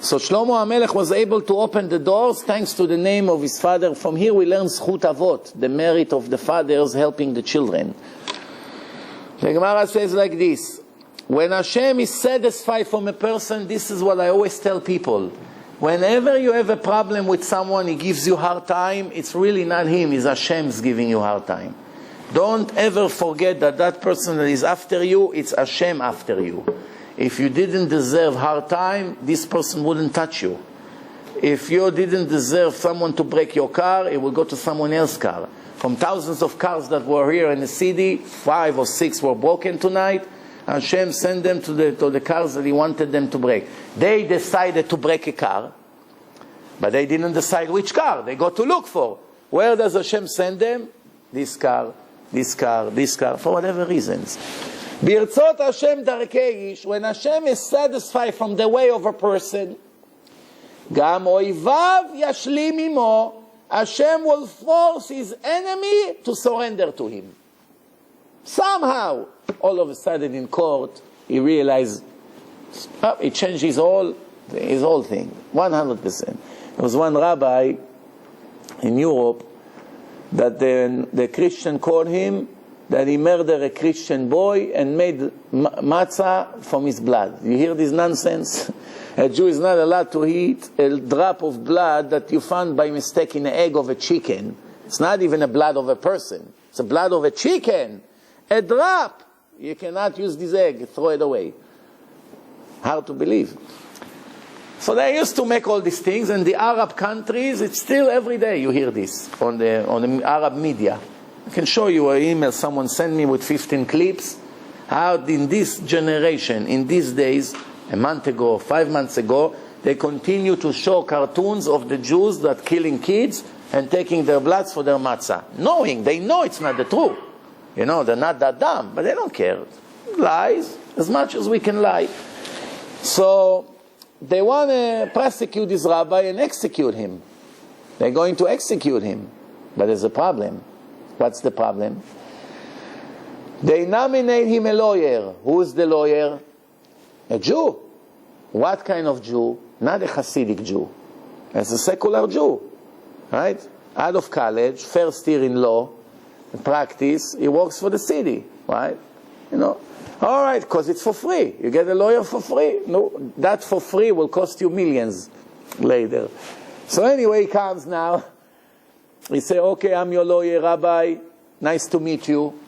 So Shlomo HaMelech was able to open the doors thanks to the name of his father. From here we learn Zchut Avot, the merit of the fathers helping the children. The Gemara says like this: When Hashem is satisfied from a person, this is what I always tell people. Whenever you have a problem with someone, he gives you hard time, it's really not him, it's Hashem's giving you hard time. Don't ever forget that that person that is after you, it's Hashem after you. If you didn't deserve hard time, this person wouldn't touch you. If you didn't deserve someone to break your car, it will go to someone else's car. From thousands of cars that were here in the city, 5 or 6 were broken tonight. Hashem sent them to the cars that He wanted them to break. They decided to break a car, but they didn't decide which car. They got to look for. Where does Hashem send them? This car, this car, this car, for whatever reasons. Birtzot Hashem darkei ish, when Hashem is satisfied from the way of a person, Gam oivav yashlim imo, Hashem will force His enemy to surrender to Him. Somehow, all of a sudden in court, he realized, he changed his whole thing, 100%. There was one rabbi in Europe that the Christian called him that he murdered a Christian boy and made matzah from his blood. You hear this nonsense? A Jew is not allowed to eat a drop of blood that you found by mistake in the egg of a chicken. It's not even a blood of a person. It's the blood of a chicken. A drop. You cannot use this egg. Throw it away. Hard to believe. So they used to make all these things, and the Arab countries, it's still every day you hear this on the Arab media. I can show you an email someone sent me with 15 clips. How in this generation, in these days, a month ago, 5 months ago, they continue to show cartoons of the Jews that killing kids and taking their bloods for their matzah. They know it's not the truth. You know, they're not that dumb, but they don't care. Lies, as much as we can lie. So, they want to prosecute this rabbi and execute him. They're going to execute him. But there's a problem. What's the problem? They nominate him a lawyer. Who is the lawyer? A Jew. What kind of Jew? Not a Hasidic Jew. It's a secular Jew. Right? Out of college, first year in law, practice, he works for the city. Right? You know. All right, because it's for free. You get a lawyer for free. No, that for free will cost you millions later. So anyway, he comes now. He says, okay, I'm your lawyer, Rabbi. Nice to meet you.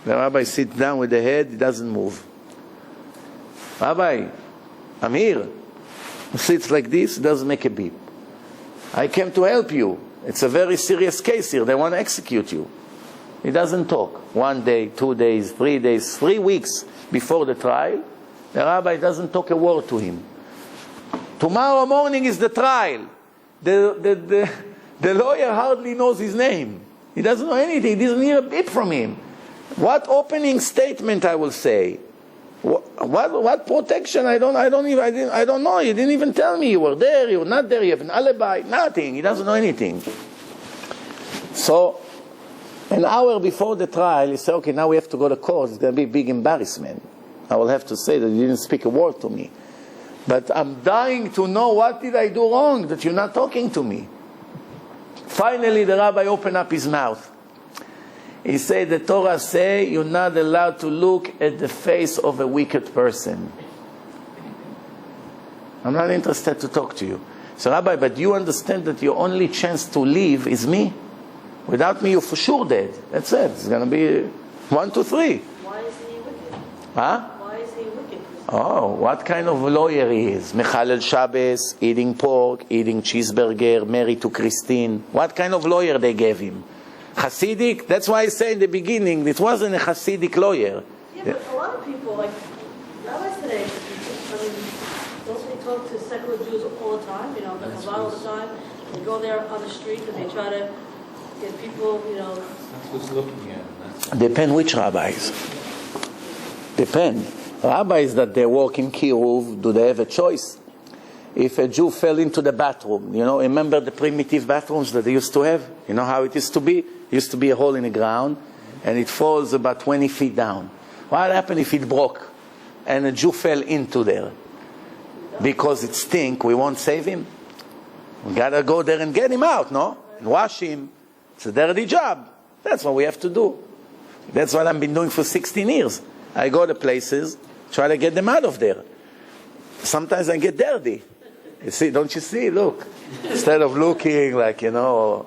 The rabbi sits down with the head. He doesn't move. Rabbi, I'm here. He sits like this. He doesn't make a beep. I came to help you. It's a very serious case here. They want to execute you. He doesn't talk. 1 day, 2 days, 3 days, 3 weeks before the trial, the rabbi doesn't talk a word to him. Tomorrow morning is the trial. The lawyer hardly knows his name. He doesn't know anything. He doesn't hear a bit from him. What opening statement I will say? What protection? I don't know. You didn't even tell me you were there. You were not there. You have an alibi. Nothing. He doesn't know anything. So, an hour before the trial, he said, okay, now we have to go to court. It's going to be a big embarrassment. I will have to say that you didn't speak a word to me. But I'm dying to know what did I do wrong that you're not talking to me. Finally, the rabbi opened up his mouth. He said, the Torah say you're not allowed to look at the face of a wicked person. I'm not interested to talk to you. So, Rabbi, but you understand that your only chance to live is me? Without me, you're for sure dead. That's it. It's going to be 1, 2, 3. Why is he wicked? Huh? Why is he wicked? Oh, what kind of lawyer he is? Mechalel Shabbos, eating pork, eating cheeseburger, married to Christine. What kind of lawyer they gave him? Hasidic? That's why I say in the beginning, it wasn't a Hasidic lawyer. Yeah, but a lot of people, like rabbis today, I mean, don't they talk to secular Jews all the time? You know, the Chabad all the time. They go there on the street and they try to get people, you know. That's what's looking at. Depend which rabbis. Depend. Rabbis that they work in Kiruv, do they have a choice? If a Jew fell into the bathroom, you know, remember the primitive bathrooms that they used to have? You know how it used to be? It used to be a hole in the ground, and it falls about 20 feet down. What happened if it broke, and a Jew fell into there? Because it stink, we won't save him? We gotta go there and get him out, no? And wash him. It's a dirty job. That's what we have to do. That's what I've been doing for 16 years. I go to places, try to get them out of there. Sometimes I get dirty. You see, don't you see? Look. Instead of looking like, so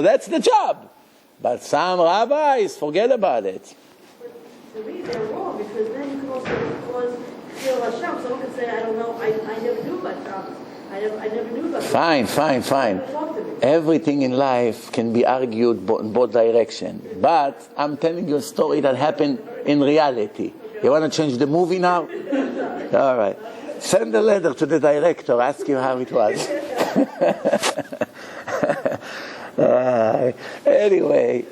that's the job. But some rabbis, forget about it. But to me, they're wrong, because then you can also cause Chil Hashem. Someone can say, I don't know, I never knew about Shabbos. I never knew about Fine. Everything in life can be argued in both directions. But I'm telling you a story that happened in reality. You want to change the movie now? All right. Send a letter to the director. Ask him how it was. Anyway,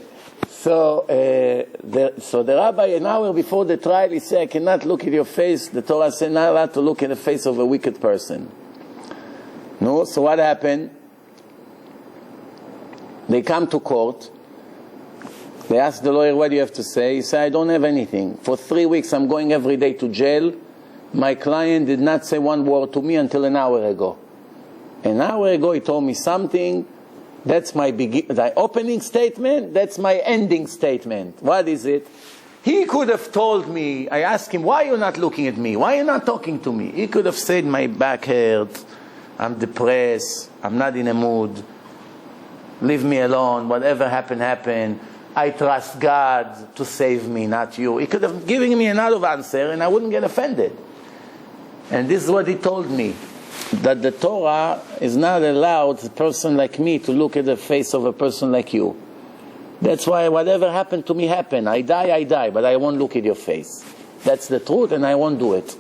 so the rabbi, an hour before the trial, he said, I cannot look at your face. The Torah said, not allowed to look at the face of a wicked person. No, so what happened? They come to court. They ask the lawyer, what do you have to say? He said, I don't have anything. For 3 weeks, I'm going every day to jail. My client did not say one word to me until an hour ago. An hour ago, he told me something. That's my opening statement. That's my ending statement. What is it? He could have told me, I asked him, why are you not looking at me? Why are you not talking to me? He could have said, my back hurts. I'm depressed. I'm not in a mood. Leave me alone. Whatever happened. I trust God to save me, not you. He could have given me another answer and I wouldn't get offended. And this is what he told me. That the Torah is not allowed a person like me to look at the face of a person like you. That's why whatever happened to me happened. I die, but I won't look at your face. That's the truth and I won't do it.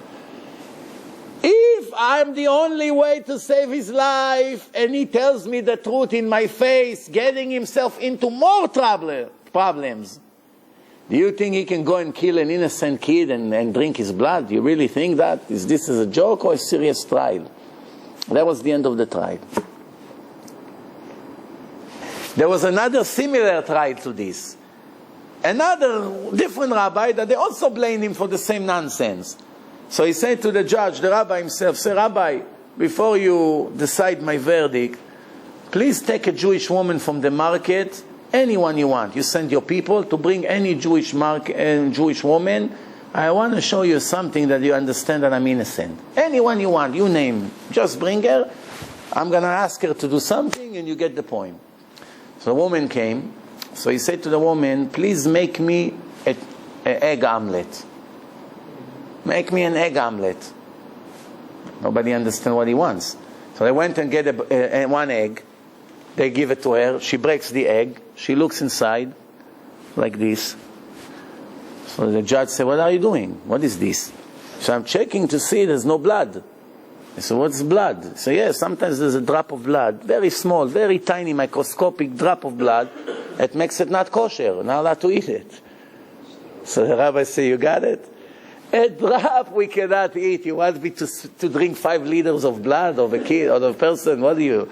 If I'm the only way to save his life and he tells me the truth in my face, getting himself into more problems, do you think he can go and kill an innocent kid and drink his blood? Do you really think that? Is this a joke or a serious trial? That was the end of the trial. There was another similar trial to this. Another different rabbi that they also blamed him for the same nonsense. So he said to the judge, the rabbi himself, say, Rabbi, before you decide my verdict, please take a Jewish woman from the market, anyone you want. You send your people to bring any Jewish woman. I want to show you something that you understand that I'm innocent. Anyone you want, you name. Just bring her. I'm going to ask her to do something and you get the point. So the woman came. So he said to the woman, please make me an egg omelet. Make me an egg omelet. Nobody understands what he wants. So they went and get one egg. They give it to her. She breaks the egg. She looks inside like this. So the judge said, what are you doing? What is this? So I'm checking to see there's no blood. I said, what's blood? So yes, sometimes there's a drop of blood. Very small, very tiny, microscopic drop of blood. It makes it not kosher. Not allowed to eat it. So the rabbi said, you got it? A drop we cannot eat. You want me to drink 5 liters of blood of a kid or of a person? What are you?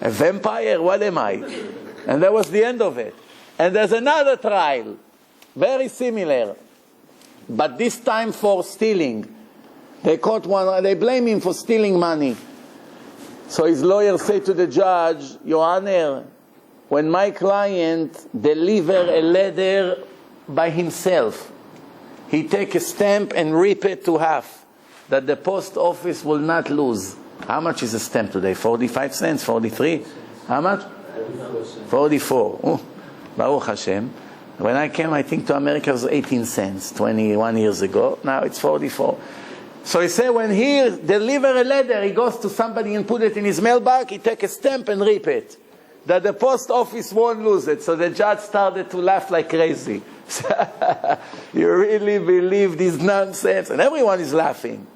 A vampire? What am I? And that was the end of it. And there's another trial. Very similar. But this time for stealing. They caught one, they blame him for stealing money. So his lawyer said to the judge, Your Honor, when my client deliver a letter by himself, he take a stamp and rip it to half, that the post office will not lose. How much is a stamp today? 45 cents? 43? How much? 44. Oh, Baruch Hashem. When I came, I think, to America, it was 18 cents, 21 years ago. Now it's 44. So he said when he deliver a letter, he goes to somebody and put it in his mailbox, he take a stamp and rip it, that the post office won't lose it. So the judge started to laugh like crazy. You really believe this nonsense? And everyone is laughing.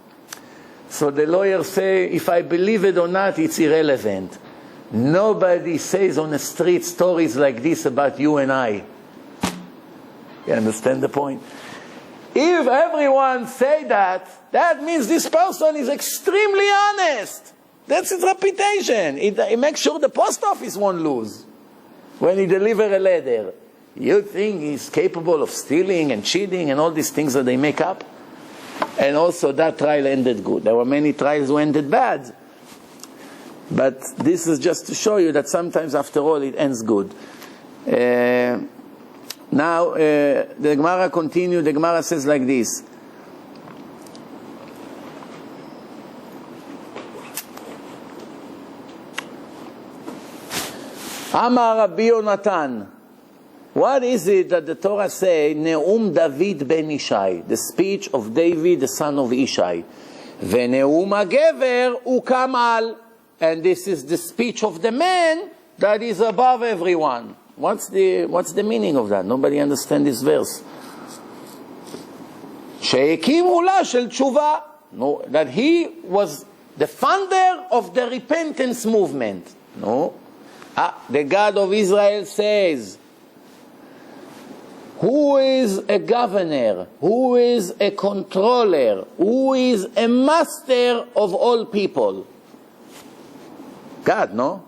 So the lawyer say, if I believe it or not, it's irrelevant. Nobody says on the street stories like this about you and I. You understand the point? If everyone say that, that means this person is extremely honest. That's his reputation. He makes sure the post office won't lose when he delivers a letter. You think he's capable of stealing and cheating and all these things that they make up? And also that trial ended good. There were many trials who ended bad. But this is just to show you that sometimes after all it ends good. Now, the Gemara continues. The Gemara says like this. Amar Rabbi Yonatan. What is it that the Torah say? Neum David ben Ishai, the speech of David, the son of Ishai. Veneum hagever ukamal, and this is the speech of the man that is above everyone. What's the meaning of that? Nobody understands this verse. She'ekim ula shel tshuva. No, that he was the founder of the repentance movement. No. The God of Israel says, who is a governor, who is a controller, who is a master of all people? God, no?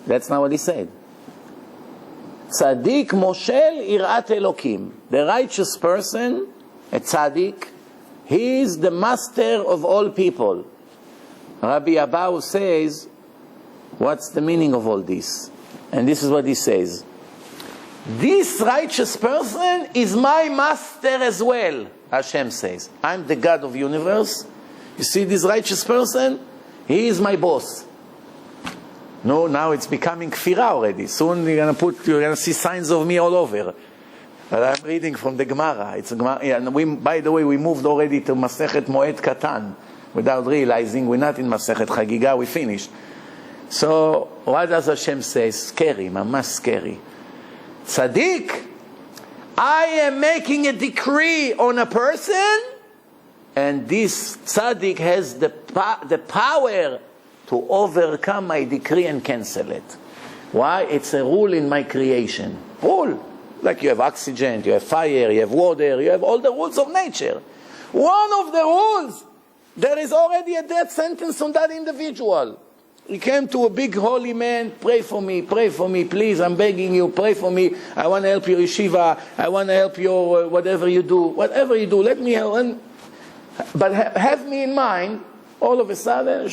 That's not what he said. Tzaddik moshel irat Elokim. The righteous person, a tzaddik, he is the master of all people. Rabbi Abahu says, what's the meaning of all this? And this is what he says. This righteous person is my master as well, Hashem says. I'm the God of the universe. You see this righteous person? He is my boss. No, now it's becoming kfira already. Soon you're gonna see signs of me all over. But I'm reading from the Gemara. It's a Gemara. Yeah, and by the way, we moved already to Masechet Moed Katan without realizing we're not in Masechet Chagiga. We finished. So what does Hashem say? Scary, mamash scary. Tzaddik, I am making a decree on a person, and this tzaddik has the power to overcome my decree and cancel it. Why? It's a rule in my creation. Rule. Like you have oxygen, you have fire, you have water, you have all the rules of nature. One of the rules, there is already a death sentence on that individual. He came to a big holy man, pray for me, please, I'm begging you, pray for me. I want to help your yeshiva, I want to help your whatever you do, let me help. But have me in mind, all of a sudden,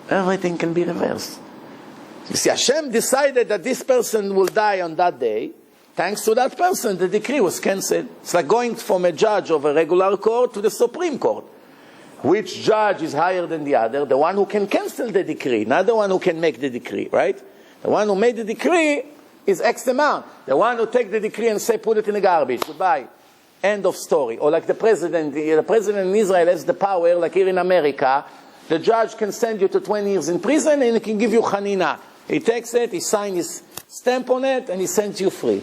everything can be reversed. You see, Hashem decided that this person will die on that day. Thanks to that person, the decree was cancelled. It's like going from a judge of a regular court to the Supreme Court. Which judge is higher than the other? The one who can cancel the decree, not the one who can make the decree, right? The one who made the decree is X amount. The one who take the decree and say, put it in the garbage, goodbye. End of story. Or like the president in Israel has the power, like here in America, the judge can send you to 20 years in prison and he can give you chanina. He takes it, he signs his stamp on it, and he sends you free.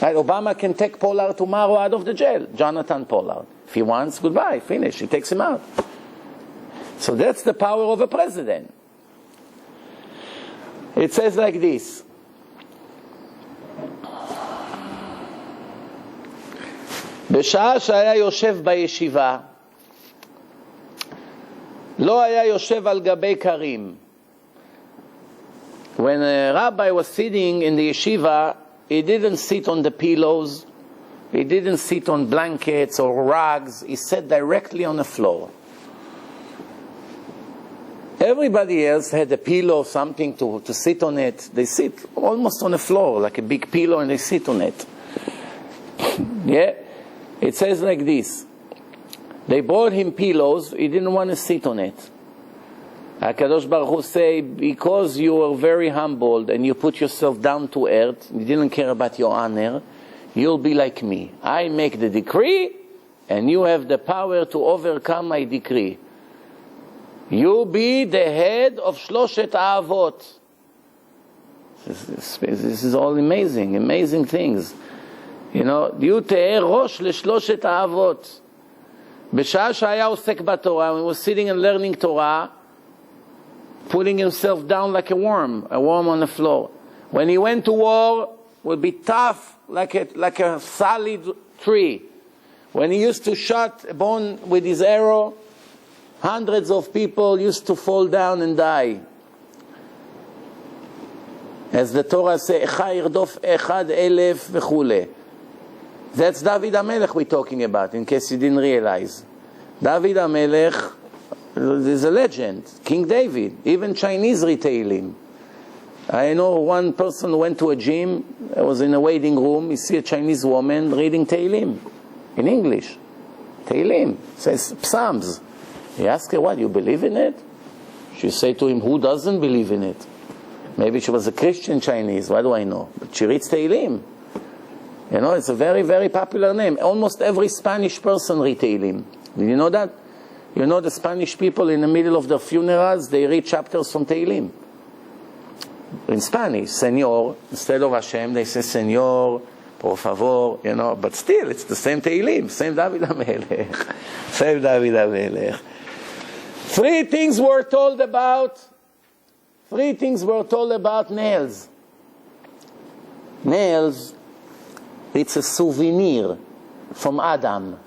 Right? Obama can take Pollard tomorrow out of the jail, Jonathan Pollard. If he wants, goodbye, finish. He takes him out. So that's the power of a president. It says like this. בשעה שהיה יושב בישיבה, לא היה יושב על גבי כרים. When a rabbi was sitting in the yeshiva, he didn't sit on the pillows, he didn't sit on blankets or rugs, he sat directly on the floor. Everybody else had a pillow, something to sit on it. They sit almost on the floor, like a big pillow, and they sit on it. Yeah? It says like this. They brought him pillows, he didn't want to sit on it. HaKadosh Baruch Hu say, because you were very humbled and you put yourself down to earth, you didn't care about your honor, you'll be like me. I make the decree, and you have the power to overcome my decree. You be the head of Shloshet Avot. This is all amazing things. You know, you te'er rosh לשלושת האבות. בשעה שהיה עוסק בתורה, when he was sitting and learning Torah, putting himself down like a worm on the floor. When he went to war, would be tough like a solid tree. When he used to shoot a bone with his arrow, hundreds of people used to fall down and die. As the Torah says, Echa yirdof echad elef v'chule. That's David HaMelech we're talking about, in case you didn't realize. David HaMelech is a legend. King David, even Chinese retailing. I know one person went to a gym, was in a waiting room, he see a Chinese woman reading Tehillim in English. Tehillim, says Psalms. He asked her, what, you believe in it? She said to him, who doesn't believe in it? Maybe she was a Christian Chinese, what do I know? But she reads Tehillim. You know, it's a very, very popular name. Almost every Spanish person reads Tehillim. Did you know that? You know the Spanish people in the middle of their funerals, they read chapters from Tehillim. In Spanish, Señor, instead of Hashem, they say Señor, por favor, you know, but still, it's the same Tehillim, same David HaMelech, same David HaMelech. Three things we're told about nails. Nails, it's a souvenir from Adam.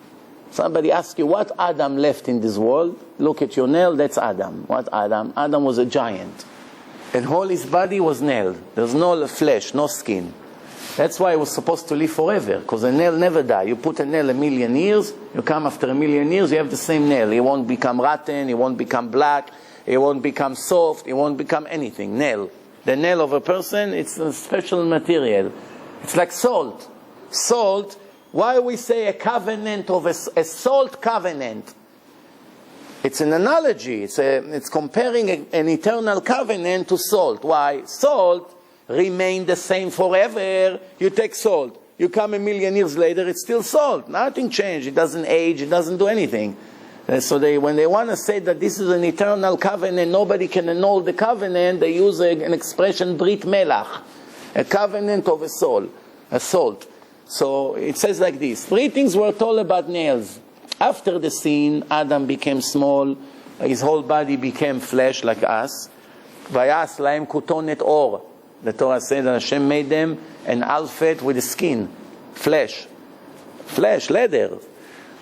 Somebody asks you, what Adam left in this world? Look at your nail, that's Adam. What Adam? Adam was a giant. And all his body was nailed. There's no flesh, no skin. That's why he was supposed to live forever, because a nail never dies. You put a nail 1,000,000 years, you come after 1,000,000 years, you have the same nail. It won't become rotten, it won't become black, it won't become soft, it won't become anything. Nail. The nail of a person, it's a special material. It's like salt. Salt, why we say a covenant of a salt covenant? It's an analogy. It's comparing an eternal covenant to salt. Why? Salt remains the same forever. You take salt. You come 1,000,000 years later, it's still salt. Nothing changed. It doesn't age. It doesn't do anything. So when they want to say that this is an eternal covenant, nobody can annul the covenant, they use an expression, Brit Melach, a covenant of a salt. So it says like this. Three things were told about nails. After the sin, Adam became small, his whole body became flesh like us. Vayas lahem kutonet or. The Torah said that Hashem made them an alphabet with a skin, flesh, leather.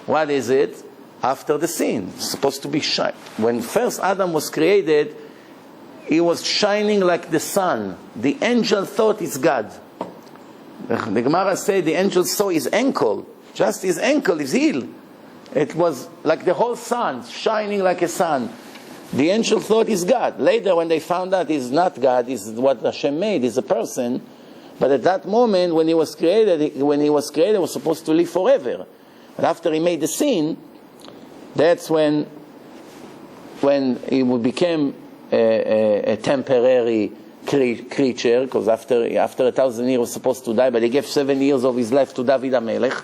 What is it? After the sin, it's supposed to be shine. When first Adam was created, he was shining like the sun. The angel thought it's God. The Gemara said the angel saw his ankle, just his ankle is healed. It was like the whole sun, shining like a sun. The angel thought he's God. Later, when they found out he's not God, he's what Hashem made, he's a person. But at that moment, when he was created, he was supposed to live forever. But after he made the sin, that's when he became a temporary creature, because after 1,000 years he was supposed to die, but he gave 7 years of his life to David HaMelech.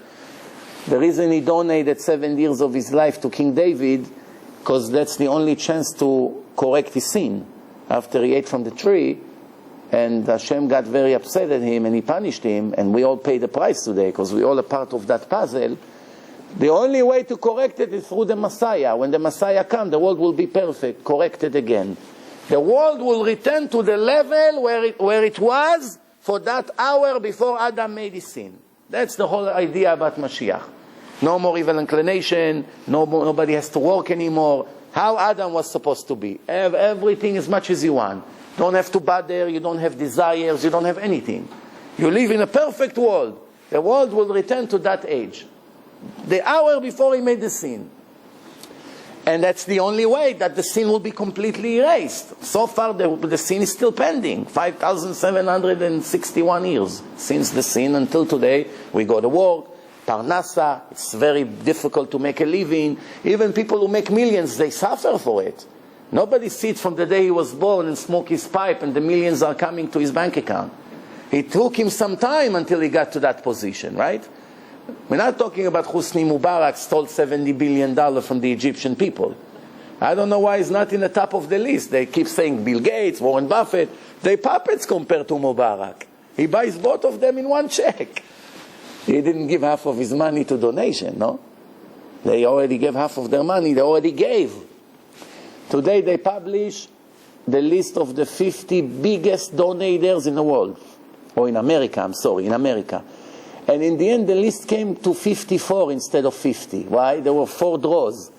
The reason he donated 7 years of his life to King David, because that's the only chance to correct his sin. After he ate from the tree, and Hashem got very upset at him, and he punished him, and we all pay the price today, because we all are part of that puzzle. The only way to correct it is through the Messiah. When the Messiah comes, the world will be perfect, corrected again. The world will return to the level where it was for that hour before Adam made his sin. That's the whole idea about Mashiach. No more evil inclination, nobody has to work anymore. How Adam was supposed to be. Have everything as much as you want. Don't have to bother, you don't have desires, you don't have anything. You live in a perfect world. The world will return to that age. The hour before he made the sin. And that's the only way that the sin will be completely erased. So far, the sin is still pending. 5,761 years since the sin until today. We go to work, Parnassa, it's very difficult to make a living. Even people who make millions, they suffer for it. Nobody sits from the day he was born and smoke his pipe and the millions are coming to his bank account. It took him some time until he got to that position, right? We're not talking about Hosni Mubarak stole $70 billion from the Egyptian people. I don't know why he's not in the top of the list. They keep saying Bill Gates, Warren Buffett. They're puppets compared to Mubarak. He buys both of them in one check. He didn't give half of his money to donation, no? They already gave half of their money. They already gave. Today they publish the list of the 50 biggest donators in the world. Or in America, in America. And in the end, the list came to 54 instead of 50. Why? There were 4 draws.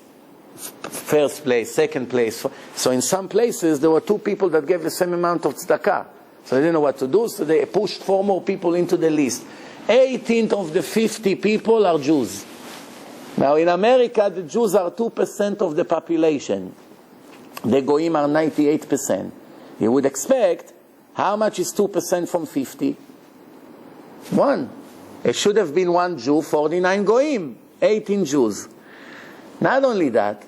First place, second place. So in some places, there were 2 people that gave the same amount of tzedakah. So they didn't know what to do, so they pushed 4 more people into the list. 18 of the 50 people are Jews. Now in America, the Jews are 2% of the population. The Goyim are 98%. You would expect How much is 2% from 50? 1. It should have been 1 Jew, 49 goyim, 18 Jews. Not only that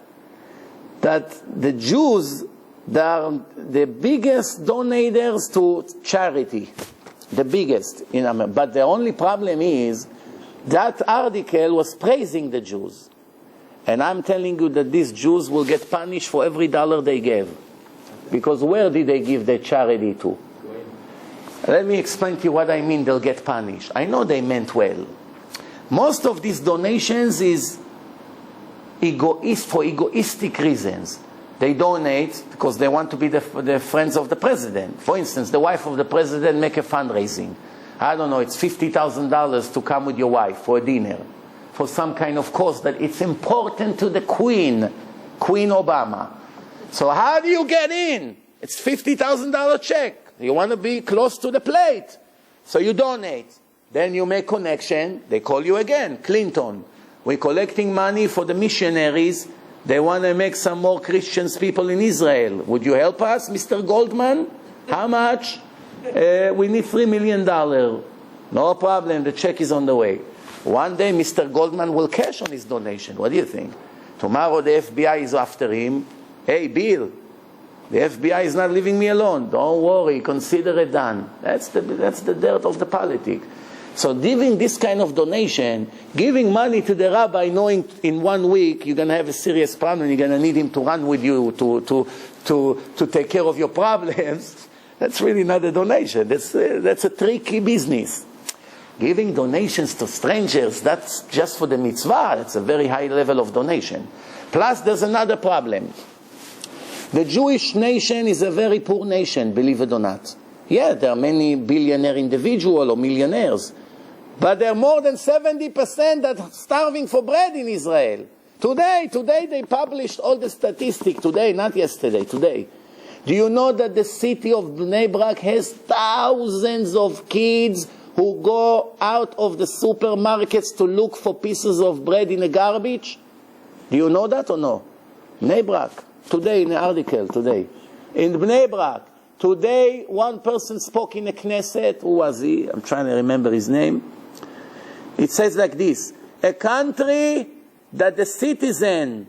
the Jews, they are the biggest donators to charity, the biggest in America. But the only problem is that article was praising the Jews. And I'm telling you that these Jews will get punished for every dollar they gave. Because where did they give their charity to? Let me explain to you what I mean they'll get punished. I know they meant well. Most of these donations is for egoistic reasons. They donate because they want to be the friends of the president. For instance, the wife of the president make a fundraising. I don't know, it's $50,000 to come with your wife for a dinner, for some kind of cause that it's important to the Queen Obama. So how do you get in? It's $50,000 check. You want to be close to the plate. So you donate. Then you make connection. They call you again, Clinton. We're collecting money for the missionaries. They want to make some more Christian people in Israel. Would you help us, Mr. Goldman? How much? We need $3 million. No problem. The check is on the way. One day, Mr. Goldman will cash on his donation. What do you think? Tomorrow, the FBI is after him. Hey, Bill, the FBI is not leaving me alone. Don't worry. Consider it done. That's the dirt of the politics. So giving this kind of donation, giving money to the rabbi, knowing in 1 week you're going to have a serious problem, you're going to need him to run with you to take care of your problems, that's really not a donation. That's a tricky business. Giving donations to strangers, that's just for the mitzvah. That's a very high level of donation. Plus, there's another problem. The Jewish nation is a very poor nation, believe it or not. Yeah, there are many billionaire individuals or millionaires. But there are more than 70% that are starving for bread in Israel. Today they published all the statistics. Today, not yesterday, today. Do you know that the city of Bnei Brak has thousands of kids who go out of the supermarkets to look for pieces of bread in the garbage? Do you know that or no? Bnei Brak. Today, in the article, today. In Bnei Brak. Today, one person spoke in the Knesset. Who was he? I'm trying to remember his name. It says like this: a country that the citizen,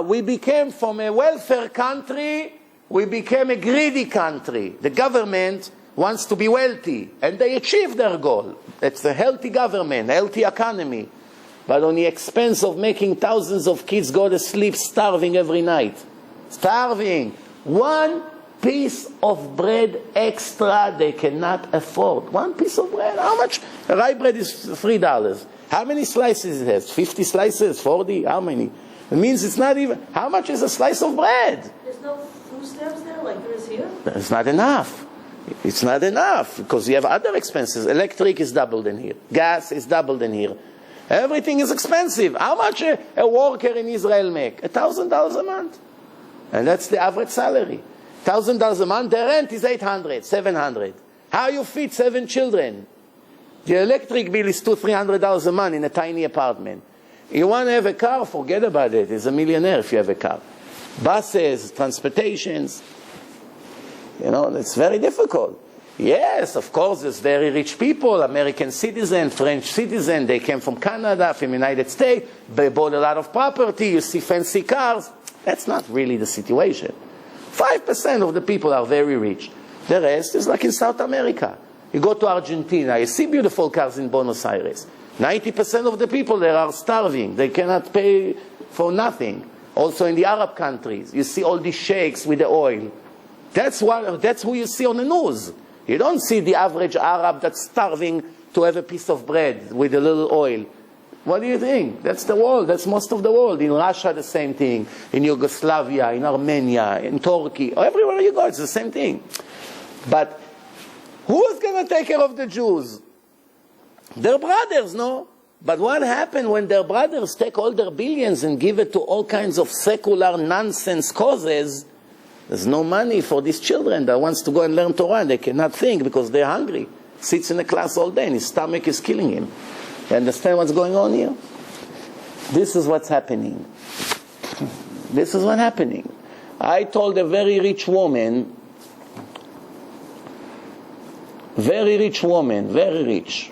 we became from a welfare country, we became a greedy country. The government wants to be wealthy, and they achieve their goal. It's a healthy government, healthy economy, but on the expense of making thousands of kids go to sleep starving every night. Starving. 1 piece of bread extra they cannot afford. 1 piece of bread. How much? Rye bread is $3. How many slices it has? 50 slices? 40? How many? It means it's not even... How much is a slice of bread? There's no food stamps there like there is here? It's not enough. It's not enough because you have other expenses. Electric is doubled in here. Gas is doubled in here. Everything is expensive. How much a worker in Israel make? $1,000 a month. And that's the average salary. $1,000 a month, the rent is $800, $700. How you feed 7 children? The electric bill is $200-300 a month in a tiny apartment. You want to have a car? Forget about it. He's a millionaire if you have a car. Buses, transportations. You know, it's very difficult. Yes, of course, there's very rich people, American citizen, French citizen. They came from Canada, from the United States. They bought a lot of property. You see fancy cars. That's not really the situation. 5% of the people are very rich. The rest is like in South America. You go to Argentina, you see beautiful cars in Buenos Aires. 90% of the people there are starving. They cannot pay for nothing. Also in the Arab countries, you see all these sheikhs with the oil. That's who you see on the news. You don't see the average Arab that's starving to have a piece of bread with a little oil. What do you think? That's the world. That's most of the world. In Russia, the same thing. In Yugoslavia, in Armenia, in Turkey. Everywhere you go, it's the same thing. But who's going to take care of the Jews? Their brothers, no? But what happened when their brothers take all their billions and give it to all kinds of secular nonsense causes? There's no money for these children that wants to go and learn Torah. They cannot think because they're hungry. Sits in the class all day and his stomach is killing him. You understand what's going on here? This is what's happening. This is what's happening. I told a very rich woman, Very rich woman, very rich.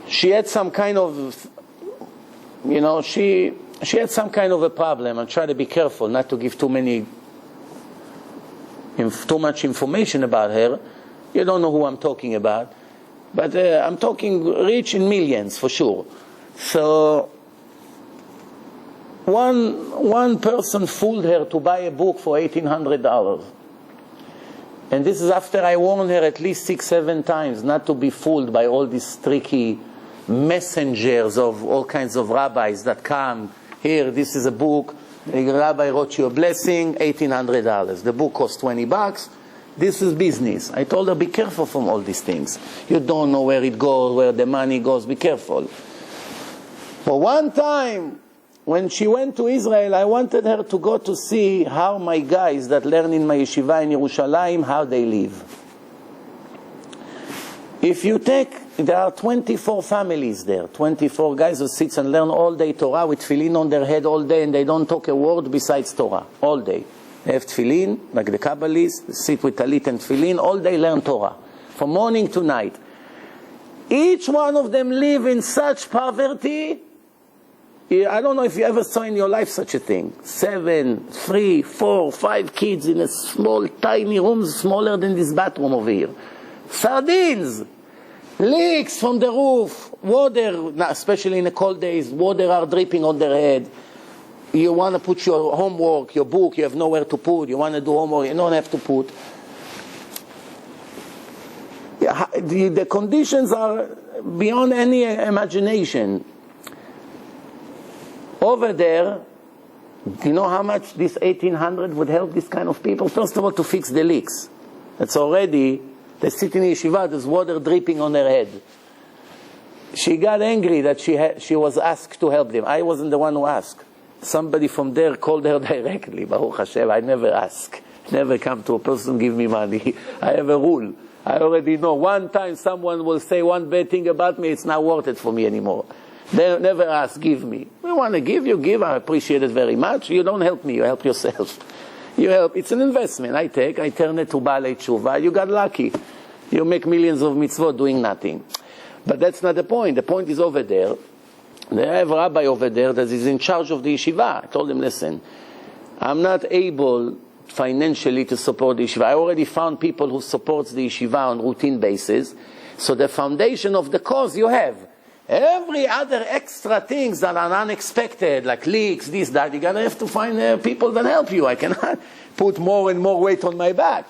She had some kind of, she had some kind of a problem. I try to be careful not to give too much information about her. You don't know who I'm talking about. But I'm talking rich in millions, for sure. So, one person fooled her to buy a book for $1,800. And this is after I warned her at least 6-7 times not to be fooled by all these tricky messengers of all kinds of rabbis that come. Here, this is a book. The rabbi wrote you a blessing, $1,800. The book costs $20. This is business. I told her, be careful from all these things. You don't know where it goes, where the money goes. Be careful. For one time, when she went to Israel, I wanted her to go to see how my guys that learn in my yeshiva in Yerushalayim, how they live. If you take, there are 24 families there, 24 guys who sit and learn all day Torah with tefillin on their head all day, and they don't talk a word besides Torah, all day. They have tefillin, like the Kabbalists, they sit with talit and tefillin, all day learn Torah, from morning to night. Each one of them live in such poverty. I don't know if you ever saw in your life such a thing. 7, 3, 4, 5 kids in a small, tiny room, smaller than this bathroom over here. Sardines! Leaks from the roof. Water, especially in the cold days, water are dripping on their head. You want to put your homework, your book, you have nowhere to put. You want to do homework, you don't have to put. The conditions are beyond any imagination. Over there, you know how much this 1,800 would help this kind of people? First of all, to fix the leaks. That's already, they sit in the yeshiva, there's water dripping on their head. She got angry that she was asked to help them. I wasn't the one who asked. Somebody from there called her directly. Baruch Hashem, I never ask. Never come to a person, give me money. I have a rule. I already know. One time someone will say one bad thing about me, it's not worth it for me anymore. They never ask, give me. We want to give, you give, I appreciate it very much. You don't help me, you help yourself. You help, it's an investment. I turn it to Baalei Tshuva. You got lucky. You make millions of mitzvot doing nothing. But that's not the point. The point is over there. They have a rabbi over there that is in charge of the yeshiva. I told him, listen, I'm not able financially to support the yeshiva. I already found people who supports the yeshiva on routine basis. So the foundation of the cause you have. Every other extra things that are unexpected, like leaks, this, that, you're going to have to find people that help you. I cannot put more and more weight on my back.